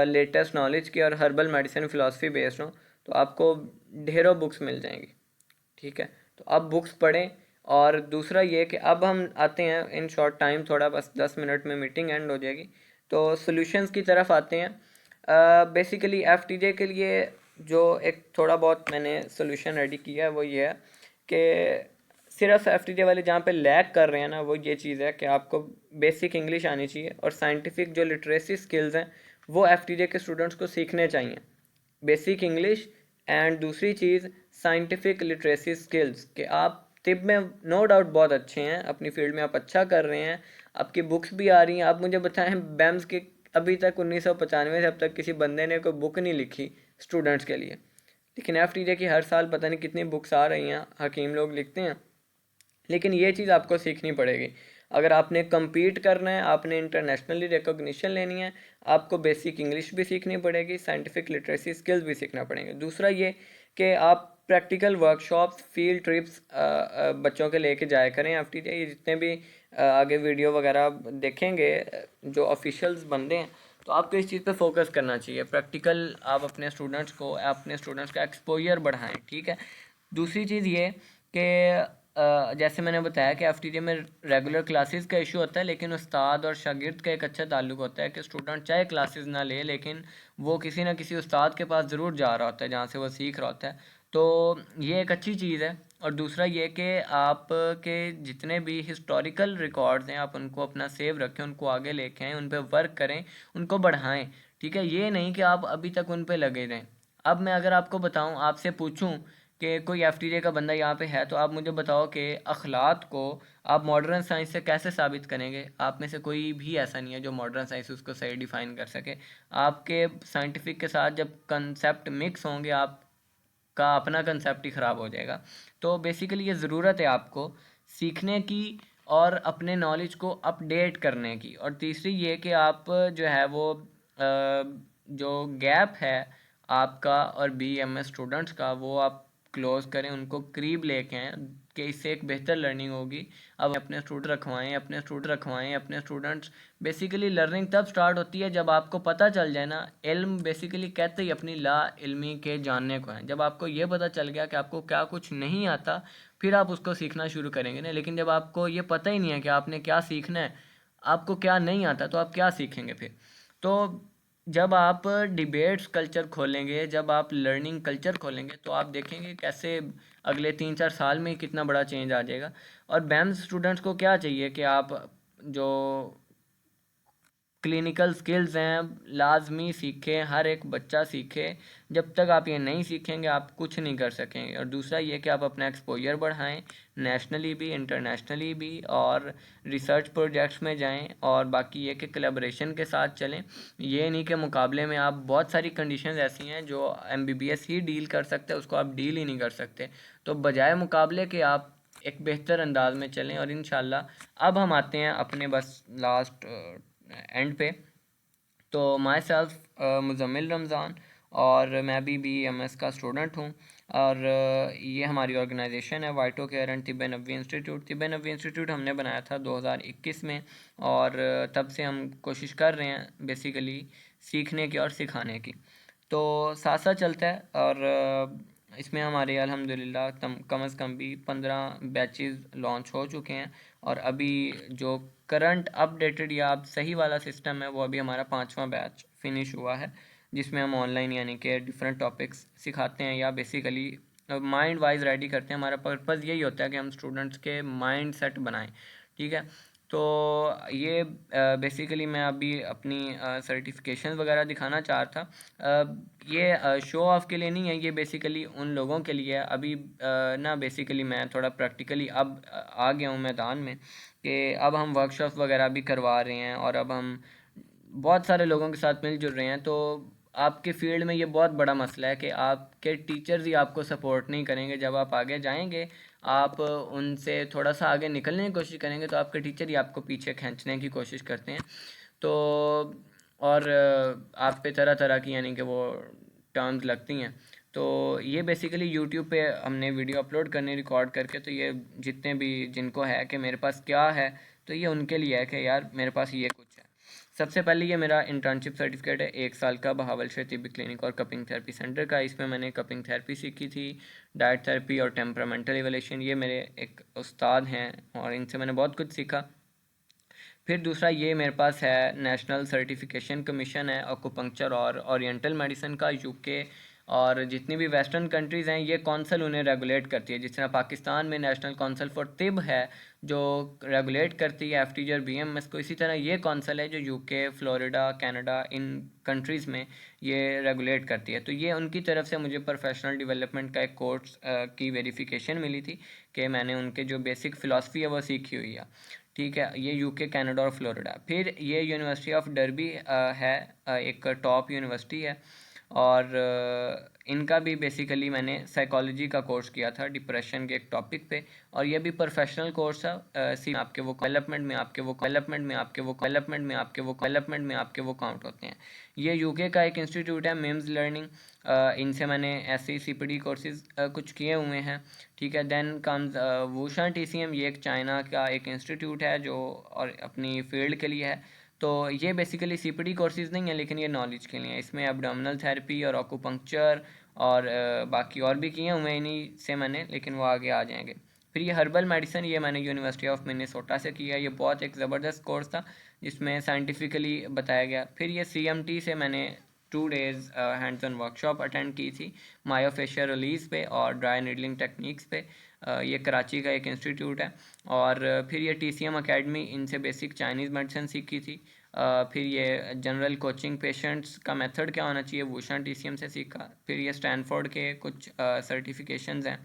लेटेस्ट नॉलेज की और हर्बल मेडिसिन फ़िलासफ़ी बेस्ड हो, तो आपको ढेरों बुक्स मिल जाएंगी, ठीक है। तो अब बुक्स पढ़ें। और दूसरा ये कि अब हम आते हैं इन शॉर्ट टाइम, थोड़ा बस 10 मिनट में मीटिंग एंड हो जाएगी, तो सॉल्यूशंस की तरफ आते हैं। बेसिकली FTJ के लिए जो एक थोड़ा बहुत मैंने सॉल्यूशन रेडी किया है वो ये है कि सिर्फ FTJ वाले जहाँ पे लैग कर रहे हैं ना, वो ये चीज़ है कि आपको बेसिक इंग्लिश आनी चाहिए और साइंटिफिक जो लिटरेसी स्किल्स हैं वो FTJ के स्टूडेंट्स को सीखने चाहिए, बेसिक इंग्लिश एंड दूसरी चीज़ साइंटिफिक लिटरेसी स्किल्स, कि आप तिब में नो डाउट बहुत अच्छे हैं, अपनी फील्ड में आप अच्छा कर रहे हैं, आपकी बुक्स भी आ रही हैं। आप मुझे बताएं बैम्स के अभी तक 1995 से अब तक किसी बंदे ने कोई बुक नहीं लिखी स्टूडेंट्स के लिए, लेकिन एफटीजे की हर साल पता नहीं कितनी बुक्स आ रही हैं, हकीम लोग लिखते हैं। लेकिन ये चीज़ आपको सीखनी पड़ेगी अगर आपने compete करना है, आपने इंटरनेशनली रिकॉग्निशन लेनी है, आपको बेसिक इंग्लिश भी सीखनी पड़ेगी, साइंटिफिक लिटरेसी स्किल्स भी सीखना पड़ेंगे। दूसरा ये कि आप प्रैक्टिकल वर्कशॉप्स, फील्ड ट्रिप्स बच्चों के लेके जाया करें। एफटीजे ये जितने भी आगे वीडियो वगैरह देखेंगे जो ऑफिशियल्स बंदे हैं, तो आपको इस चीज़ पे फोकस करना चाहिए। प्रैक्टिकल आप अपने स्टूडेंट्स का एक्सपोजर बढ़ाएं, ठीक है। दूसरी चीज़ ये कि जैसे मैंने बताया कि एफटीजे में रेगुलर क्लासेस का इशू होता है, लेकिन उस्ताद और शागिर्द का एक अच्छा ताल्लुक होता है कि स्टूडेंट चाहे क्लासेस ना ले, लेकिन वो किसी ना किसी उस्ताद के पास ज़रूर जा रहा होता है जहाँ से वो सीख रहा होता है। तो ये एक अच्छी चीज़ है। और दूसरा ये कि आप के जितने भी हिस्टोरिकल रिकॉर्ड्स हैं आप उनको अपना सेव रखें, उनको आगे लेके आएँ, उन पर वर्क करें, उनको बढ़ाएं, ठीक है। ये नहीं कि आप अभी तक उन पर लगे रहें। अब मैं अगर आपको बताऊं, आपसे पूछूं कि कोई एफटीजे का बंदा यहाँ पे है, तो आप मुझे बताओ कि अखलाक को आप मॉडर्न साइंस से कैसे साबित करेंगे। आप में से कोई भी ऐसा नहीं है जो मॉडर्न साइंस उसको सही डिफ़ाइन कर सके। आपके साइंटिफिक के साथ जब कंसेप्ट मिक्स होंगे, आपका अपना कंसेप्ट ही ख़राब हो जाएगा। तो बेसिकली ये ज़रूरत है आपको सीखने की और अपने नॉलेज को अपडेट करने की। और तीसरी ये कि आप जो है वो जो गैप है आपका और बीएमएस स्टूडेंट्स का, वो आप क्लोज़ करें, उनको करीब लेके आएँ कि इससे एक बेहतर लर्निंग होगी। अब अपने स्टूडेंट्स बेसिकली लर्निंग तब स्टार्ट होती है जब आपको पता चल जाए ना। इल्म बेसिकली कहते ही अपनी ला इल्मी के जानने को है। जब आपको ये पता चल गया कि आपको क्या कुछ नहीं आता, फिर आप उसको सीखना शुरू करेंगे ना। लेकिन जब आपको ये पता ही नहीं है कि आपने क्या सीखना है, आपको क्या नहीं आता, तो आप क्या सीखेंगे फिर। तो जब आप डिबेट्स कल्चर खोलेंगे, जब आप लर्निंग कल्चर खोलेंगे, तो आप देखेंगे कैसे अगले 3-4 साल में कितना बड़ा चेंज आ जाएगा। और बैम्स स्टूडेंट्स को क्या चाहिए कि आप जो क्लिनिकल स्किल्स हैं लाजमी सीखें, हर एक बच्चा सीखे। जब तक आप ये नहीं सीखेंगे आप कुछ नहीं कर सकेंगे। और दूसरा ये कि आप अपना एक्सपोजर बढ़ाएं, नेशनली भी इंटरनेशनली भी, और रिसर्च प्रोजेक्ट्स में जाएं। और बाकी ये कि कोलैबोरेशन के साथ चलें। ये नहीं कि मुकाबले में आप बहुत सारी कंडीशंस ऐसी हैं जो एमबीबीएस ही डील कर सकते हैं, उसको आप डील ही नहीं कर सकते। तो बजाय मुकाबले के आप एक बेहतर अंदाज में चलें। और इंशाल्लाह अब हम आते हैं अपने बस लास्ट एंड पे। तो माई सेल्फ मुज़म्मिल रमज़ान, और मैं भी BMS का स्टूडेंट हूँ। और ये हमारी ऑर्गेनाइजेशन है वाइटो care and तिब्बे Nabawi institute. तिब्बे Nabawi institute हमने बनाया था 2021 में, और तब से हम कोशिश कर रहे हैं बेसिकली सीखने की और सिखाने की। तो साथ साथ चलता है। और इसमें हमारे अल्हम्दुलिल्लाह कम से कम भी 15 बैचेस लॉन्च हो चुके हैं। और अभी जो करंट अपडेटेड या अब सही वाला सिस्टम है, वो अभी हमारा 5वां बैच फिनिश हुआ है, जिसमें हम ऑनलाइन यानी कि डिफरेंट टॉपिक्स सिखाते हैं या बेसिकली माइंड वाइज रेडी करते हैं। हमारा पर्पज़ यही होता है कि हम स्टूडेंट्स के माइंड सेट बनाएं, ठीक है। तो ये बेसिकली मैं अभी अपनी सर्टिफिकेशन वगैरह दिखाना चाह रहा था। ये शो ऑफ के लिए नहीं है, ये बेसिकली उन लोगों के लिए है। अभी ना बेसिकली मैं थोड़ा प्रैक्टिकली अब आ गया हूँ मैदान में, कि अब हम वर्कशॉप वगैरह भी करवा रहे हैं, और अब हम बहुत सारे लोगों के साथ मिल जुल रहे हैं। तो आपके फील्ड में ये बहुत बड़ा मसला है कि आपके टीचर्स ही आपको सपोर्ट नहीं करेंगे। जब आप आगे जाएंगे, आप उनसे थोड़ा सा आगे निकलने की कोशिश करेंगे, तो आपके टीचर ही आपको पीछे खींचने की कोशिश करते हैं। तो और आप पे तरह तरह की यानी कि वो टर्म्स लगती हैं। तो ये बेसिकली यूट्यूब पे हमने वीडियो अपलोड करनी रिकॉर्ड करके, तो ये जितने भी जिनको है कि मेरे पास क्या है, तो ये उनके लिए है कि यार मेरे पास ये कुछ है। सबसे पहले ये मेरा इंटर्नशिप सर्टिफिकेट है 1 साल का बहावल शे तिब्बी क्लिनिक और कपिंग थेरेपी सेंटर का। इसमें मैंने कपिंग थेरेपी सीखी थी, डाइट थेरेपी और टेम्परामेंटल इवैल्यूएशन। ये मेरे एक उस्ताद हैं और इनसे मैंने बहुत कुछ सीखा। फिर दूसरा ये मेरे पास है नेशनल सर्टिफिकेशन कमीशन है, ऑक्यूपंक्चर और ओरिएंटल मेडिसिन का, यूके और जितनी भी वेस्टर्न कंट्रीज़ हैं ये कौंसल उन्हें रेगुलेट करती है। जिस तरह पाकिस्तान में नेशनल काउंसिल फॉर तिब है जो रेगुलेट करती है एफटीजे और बीएमएस को, इसी तरह ये काउंसिल है जो यूके, फ्लोरिडा, कनाडा, इन कंट्रीज़ में ये रेगुलेट करती है। तो ये उनकी तरफ से मुझे प्रोफेशनल डेवलपमेंट का एक कोर्स की वेरिफिकेशन मिली थी कि मैंने उनके जो बेसिक फ़िलासफ़ी है वो सीखी हुई है। ठीक है, ये यूके, कनाडा और फ्लोरिडा। फिर ये यूनिवर्सिटी ऑफ डर्बी है, एक टॉप यूनिवर्सिटी है, और इनका भी बेसिकली मैंने साइकोलॉजी का कोर्स किया था डिप्रेशन के एक टॉपिक पे, और ये भी प्रोफेशनल कोर्स है। सी आपके वो डेवलपमेंट में आपके वो डेवलपमेंट में आपके वो डेवलपमेंट में आपके वो डेवलपमेंट में आपके वो काउंट होते हैं। ये यूके का एक इंस्टीट्यूट है, मिम्स लर्निंग, इनसे मैंने ऐसे सीपीडी कोर्सेज कुछ किए हुए हैं। ठीक है, देन कम्स वूशन टीसीएम, ये एक चाइना का एक इंस्टीट्यूट है जो और अपनी फील्ड के लिए है। तो ये बेसिकली सीपीडी कोर्सेज नहीं है लेकिन ये नॉलेज के लिए है। इसमें एब्डोमिनल थेरेपी और ऑक्यूपंक्चर और बाकी और भी किए हुए हैं इन्हीं से मैंने, लेकिन वो आगे आ जाएंगे। फिर ये हर्बल मेडिसिन, ये मैंने यूनिवर्सिटी ऑफ मिनेसोटा से किया। ये बहुत एक ज़बरदस्त कोर्स था जिसमें साइंटिफिकली बताया गया। फिर ये सीएमटी से मैंने 2 days hands on workshop attend की थी मायोफेशियल रिलीज़ पे और ड्राई नीडलिंग टेक्निक्स पे। ये कराची का एक इंस्टीट्यूट है। और फिर ये टीसीएम एकेडमी, इनसे बेसिक चाइनीज़ मेडिसिन सीखी थी। फिर ये जनरल कोचिंग पेशेंट्स का मेथड क्या होना चाहिए, वूशन टीसीएम से सीखा। फिर ये स्टैनफोर्ड के कुछ सर्टिफिकेशंस हैं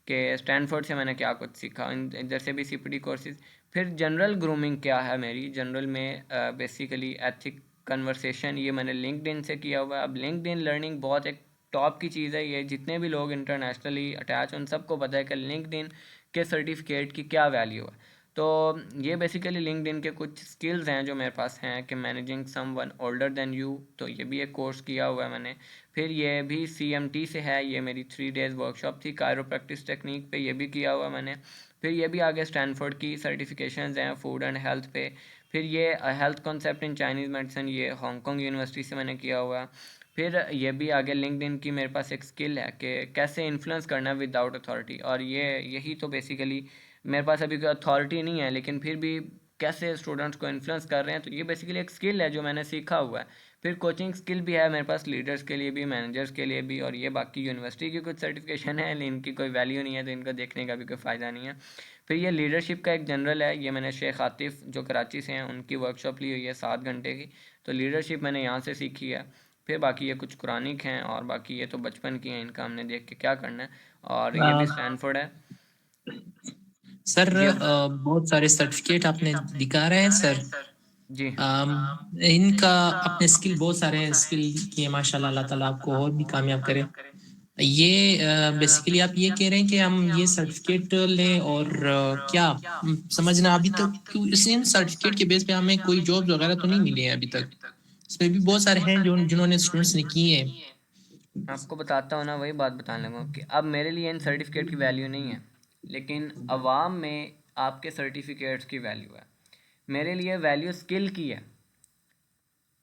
कि स्टैनफोर्ड से मैंने क्या कुछ सीखा, इधर से भी सीपीडी कोर्सेज। फिर जनरल ग्रूमिंग क्या है मेरी, जनरल में बेसिकली एथिक कन्वर्सेशन, ये मैंने लिंक्डइन से किया हुआ है। अब लिंक्डइन लर्निंग बहुत एक टॉप की चीज़ है। ये जितने भी लोग इंटरनेशनली अटैच उन सबको पता है कि लिंक्डइन के सर्टिफिकेट की क्या वैल्यू है। तो ये बेसिकली लिंक्डइन के कुछ स्किल्स हैं जो मेरे पास हैं कि managing someone older than you, तो ये भी एक कोर्स किया हुआ है मैंने। फिर ये भी सीएमटी से है, ये मेरी 3 डेज़ वर्कशॉप थी कायरोप्रैक्टिस टेक्निक पे, ये भी किया हुआ मैंने। फिर ये भी आगे स्टैनफोर्ड की सर्टिफिकेशंस हैं फूड एंड हेल्थ पे। फिर ये health concept in Chinese medicine, ये हांगकॉन्ग यूनिवर्सिटी से मैंने किया हुआ। फिर ये भी आगे लिंक्डइन की मेरे पास एक स्किल है कि कैसे इन्फ्लुएंस करना विदाउट अथॉरिटी, और ये यही तो बेसिकली मेरे पास अभी कोई अथॉरिटी नहीं है लेकिन फिर भी कैसे स्टूडेंट्स को इन्फ्लुएंस कर रहे हैं, तो ये बेसिकली एक स्किल है जो मैंने सीखा हुआ है। फिर कोचिंग स्किल भी है मेरे पास, लीडर्स के लिए भी, मैनेजर्स के लिए भी। और ये बाकी यूनिवर्सिटी की कुछ सर्टिफिकेशन है लेकिन इनकी कोई वैल्यू नहीं है तो इनको देखने का भी कोई फ़ायदा नहीं है। फिर ये लीडरशिप का एक जनरल है, ये मैंने शेख आतिफ जो कराची से हैं उनकी वर्कशॉप ली हुई है 7 घंटे की, तो लीडरशिप मैंने यहाँ से सीखी है। फिर बाकी ये कुछ कुरानिक हैं और बाकी ये तो बचपन की हैं, इनका हमने देख के क्या करना है। और ये भी स्टैनफोर्ड है। सर बहुत सारे सर्टिफिकेट आपने दिखा रहे हैं सर जी। इनका अपने स्किल बहुत सारे हैं, स्किल किए माशाल्लाह, अल्लाह ताला आपको और भी कामयाब करे। ये बेसिकली आप ये कह रहे हैं कि हम ये सर्टिफिकेट लें और क्या समझना अभी तक इन सर्टिफिकेट के बेस पे हमें कोई जॉब वगैरह तो नहीं मिली है अभी तक। इसमें भी बहुत सारे हैं जो जिन्होंने स्टूडेंट्स ने किए हैं। आपको बताता हूँ ना, वही बात बताने लगा कि अब मेरे लिए इन सर्टिफिकेट की वैल्यू नहीं है लेकिन अवाम में आपके सर्टिफिकेट्स की वैल्यू है। मेरे लिए वैल्यू स्किल की है।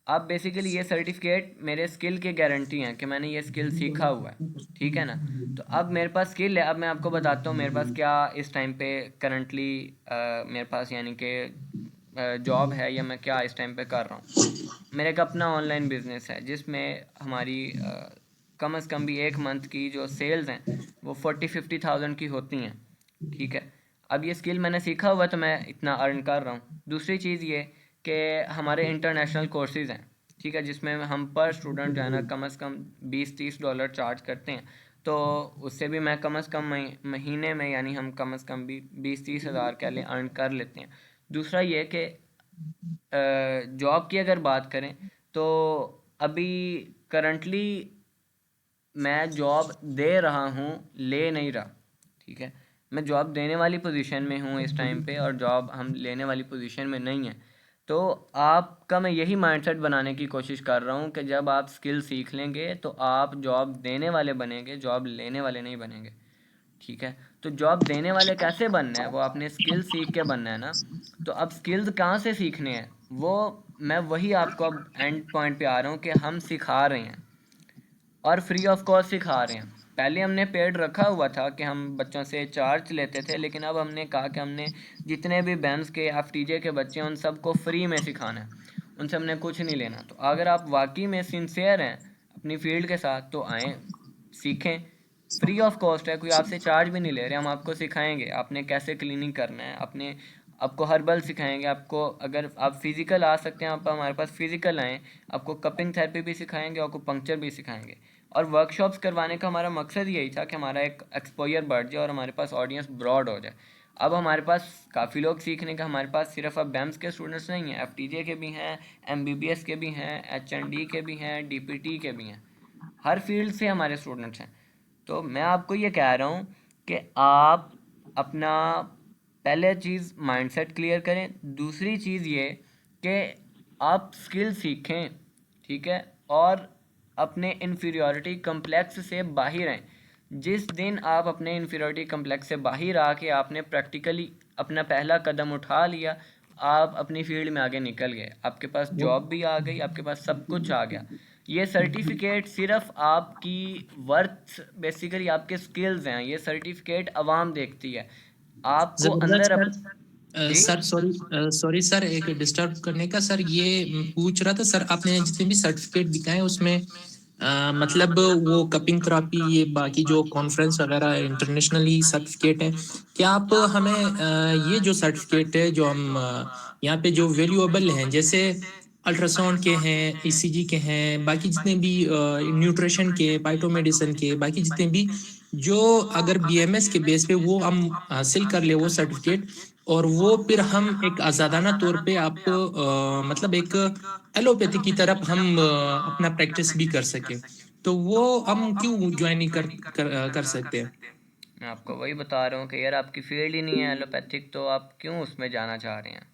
अब बेसिकली ये सर्टिफिकेट मेरे स्किल की गारंटी हैं कि मैंने ये स्किल सीखा हुआ है, ठीक है ना। तो अब मेरे पास स्किल है। अब मैं आपको बताता हूँ मेरे पास क्या इस टाइम पे करंटली मेरे पास यानी कि जॉब है या मैं क्या इस टाइम पे कर रहा हूँ। मेरा एक अपना ऑनलाइन बिजनेस है जिसमें हमारी कम से कम भी एक मंथ की जो सेल्स हैं वो 40-50,000 की होती हैं, ठीक है। अब ये स्किल मैंने सीखा हुआ है तो मैं इतना अर्न कर रहा हूँ। दूसरी चीज़ ये कि हमारे इंटरनेशनल कोर्सेज़ हैं, ठीक है, जिसमें हम पर स्टूडेंट जो है ना कम से कम $20-30 चार्ज करते हैं। तो उससे भी मैं कम से कम महीने में यानी हम कम से कम भी 20-30 हज़ार के लिए अर्न कर लेते हैं। दूसरा ये कि जॉब की अगर बात करें तो अभी करंटली मैं जॉब दे रहा हूँ, ले नहीं रहा, ठीक है। मैं जॉब देने वाली पोजीशन में हूँ इस टाइम पे और जॉब हम लेने वाली पोजीशन में नहीं है। तो आपका मैं यही माइंडसेट बनाने की कोशिश कर रहा हूँ कि जब आप स्किल सीख लेंगे तो आप जॉब देने वाले बनेंगे, जॉब लेने वाले नहीं बनेंगे, ठीक है। तो जॉब देने वाले कैसे बनना है, वो आपने स्किल सीख के बनना है ना। तो अब स्किल्स कहाँ से सीखने हैं, वो मैं वही आपको अब एंड पॉइंट पे आ रहा हूँ कि हम सिखा रहे हैं और फ्री ऑफ कॉस्ट सिखा रहे हैं। पहले हमने पेड रखा हुआ था कि हम बच्चों से चार्ज लेते थे, लेकिन अब हमने कहा कि हमने जितने भी बैंस के एफटीजे के बच्चे हैं उन सबको फ्री में सिखाना है, उनसे हमने कुछ नहीं लेना। तो अगर आप वाकई में सिंसियर हैं अपनी फील्ड के साथ तो आएँ, सीखें, फ्री ऑफ कॉस्ट है, कोई आपसे चार्ज भी नहीं ले रहे, हम आपको सिखाएंगे आपने कैसे क्लीनिंग करना है, आपको हर्बल सिखाएंगे, आपको अगर आप फिज़िकल आ सकते हैं आप हमारे पास फिज़िकल आएँ, आपको कपिंग थेरेपी भी सिखाएंगे, आपको पंक्चर भी सिखाएंगे। और वर्कशॉप्स करवाने का हमारा मकसद यही था कि हमारा एक एक्सपोजर बढ़ जाए और हमारे पास ऑडियंस ब्रॉड हो जाए। अब हमारे पास काफ़ी लोग सीखने का, हमारे पास सिर्फ अब बैम्स के स्टूडेंट्स नहीं हैं, FTJ के भी हैं, MBBS के भी हैं, HND के भी हैं, DPT के भी हैं, हर फील्ड से हमारे स्टूडेंट्स हैं। तो मैं आपको ये कह रहा हूँ कि आप अपना पहले चीज़ माइंडसेट क्लियर करें, दूसरी चीज़ ये कि आप स्किल सीखें, ठीक है, और अपने इन्फीरियॉरिटी कम्प्लेक्स से बाहर आएँ। जिस दिन आप अपने इन्फीरियॉरिटी कम्प्लेक्स से बाहर आके आपने प्रैक्टिकली अपना पहला कदम उठा लिया, आप अपनी फील्ड में आगे निकल गए, आपके पास जॉब भी आ गई, आपके पास सब कुछ आ गया। ये सर्टिफिकेट सिर्फ आपकी वर्थ, बेसिकली आपके स्किल्स हैं, ये सर्टिफिकेट आवाम देखती है आपको अंदर जी सर सॉरी सर, एक डिस्टर्ब करने का सर, ये पूछ रहा था सर, आपने जितने भी सर्टिफिकेट दिखाए उसमें मतलब वो कपिंग थेरेपी, ये बाकी जो कॉन्फ्रेंस वगैरह इंटरनेशनली सर्टिफिकेट है, क्या आप हमें ये जो सर्टिफिकेट है जो हम यहाँ पे जो वैल्यूएबल हैं, जैसे अल्ट्रासाउंड के हैं, ECG के हैं, बाकी जितने भी न्यूट्रिशन के, बायोमेडिसिन के, बाकी जितने भी जो अगर BMS के बेस पे वो हम हासिल कर ले वो सर्टिफिकेट, और वो फिर हम एक आजादाना तौर पे आपको मतलब एक एलोपैथी की तरफ हम अपना प्रैक्टिस भी कर सके, तो वो हम क्यों ज्वाइन नहीं कर सकते हैं? मैं आपको वही बता रहा हूँ कि यार आपकी फील्ड ही नहीं है एलोपैथिक, तो आप क्यों उसमें जाना चाह रहे हैं?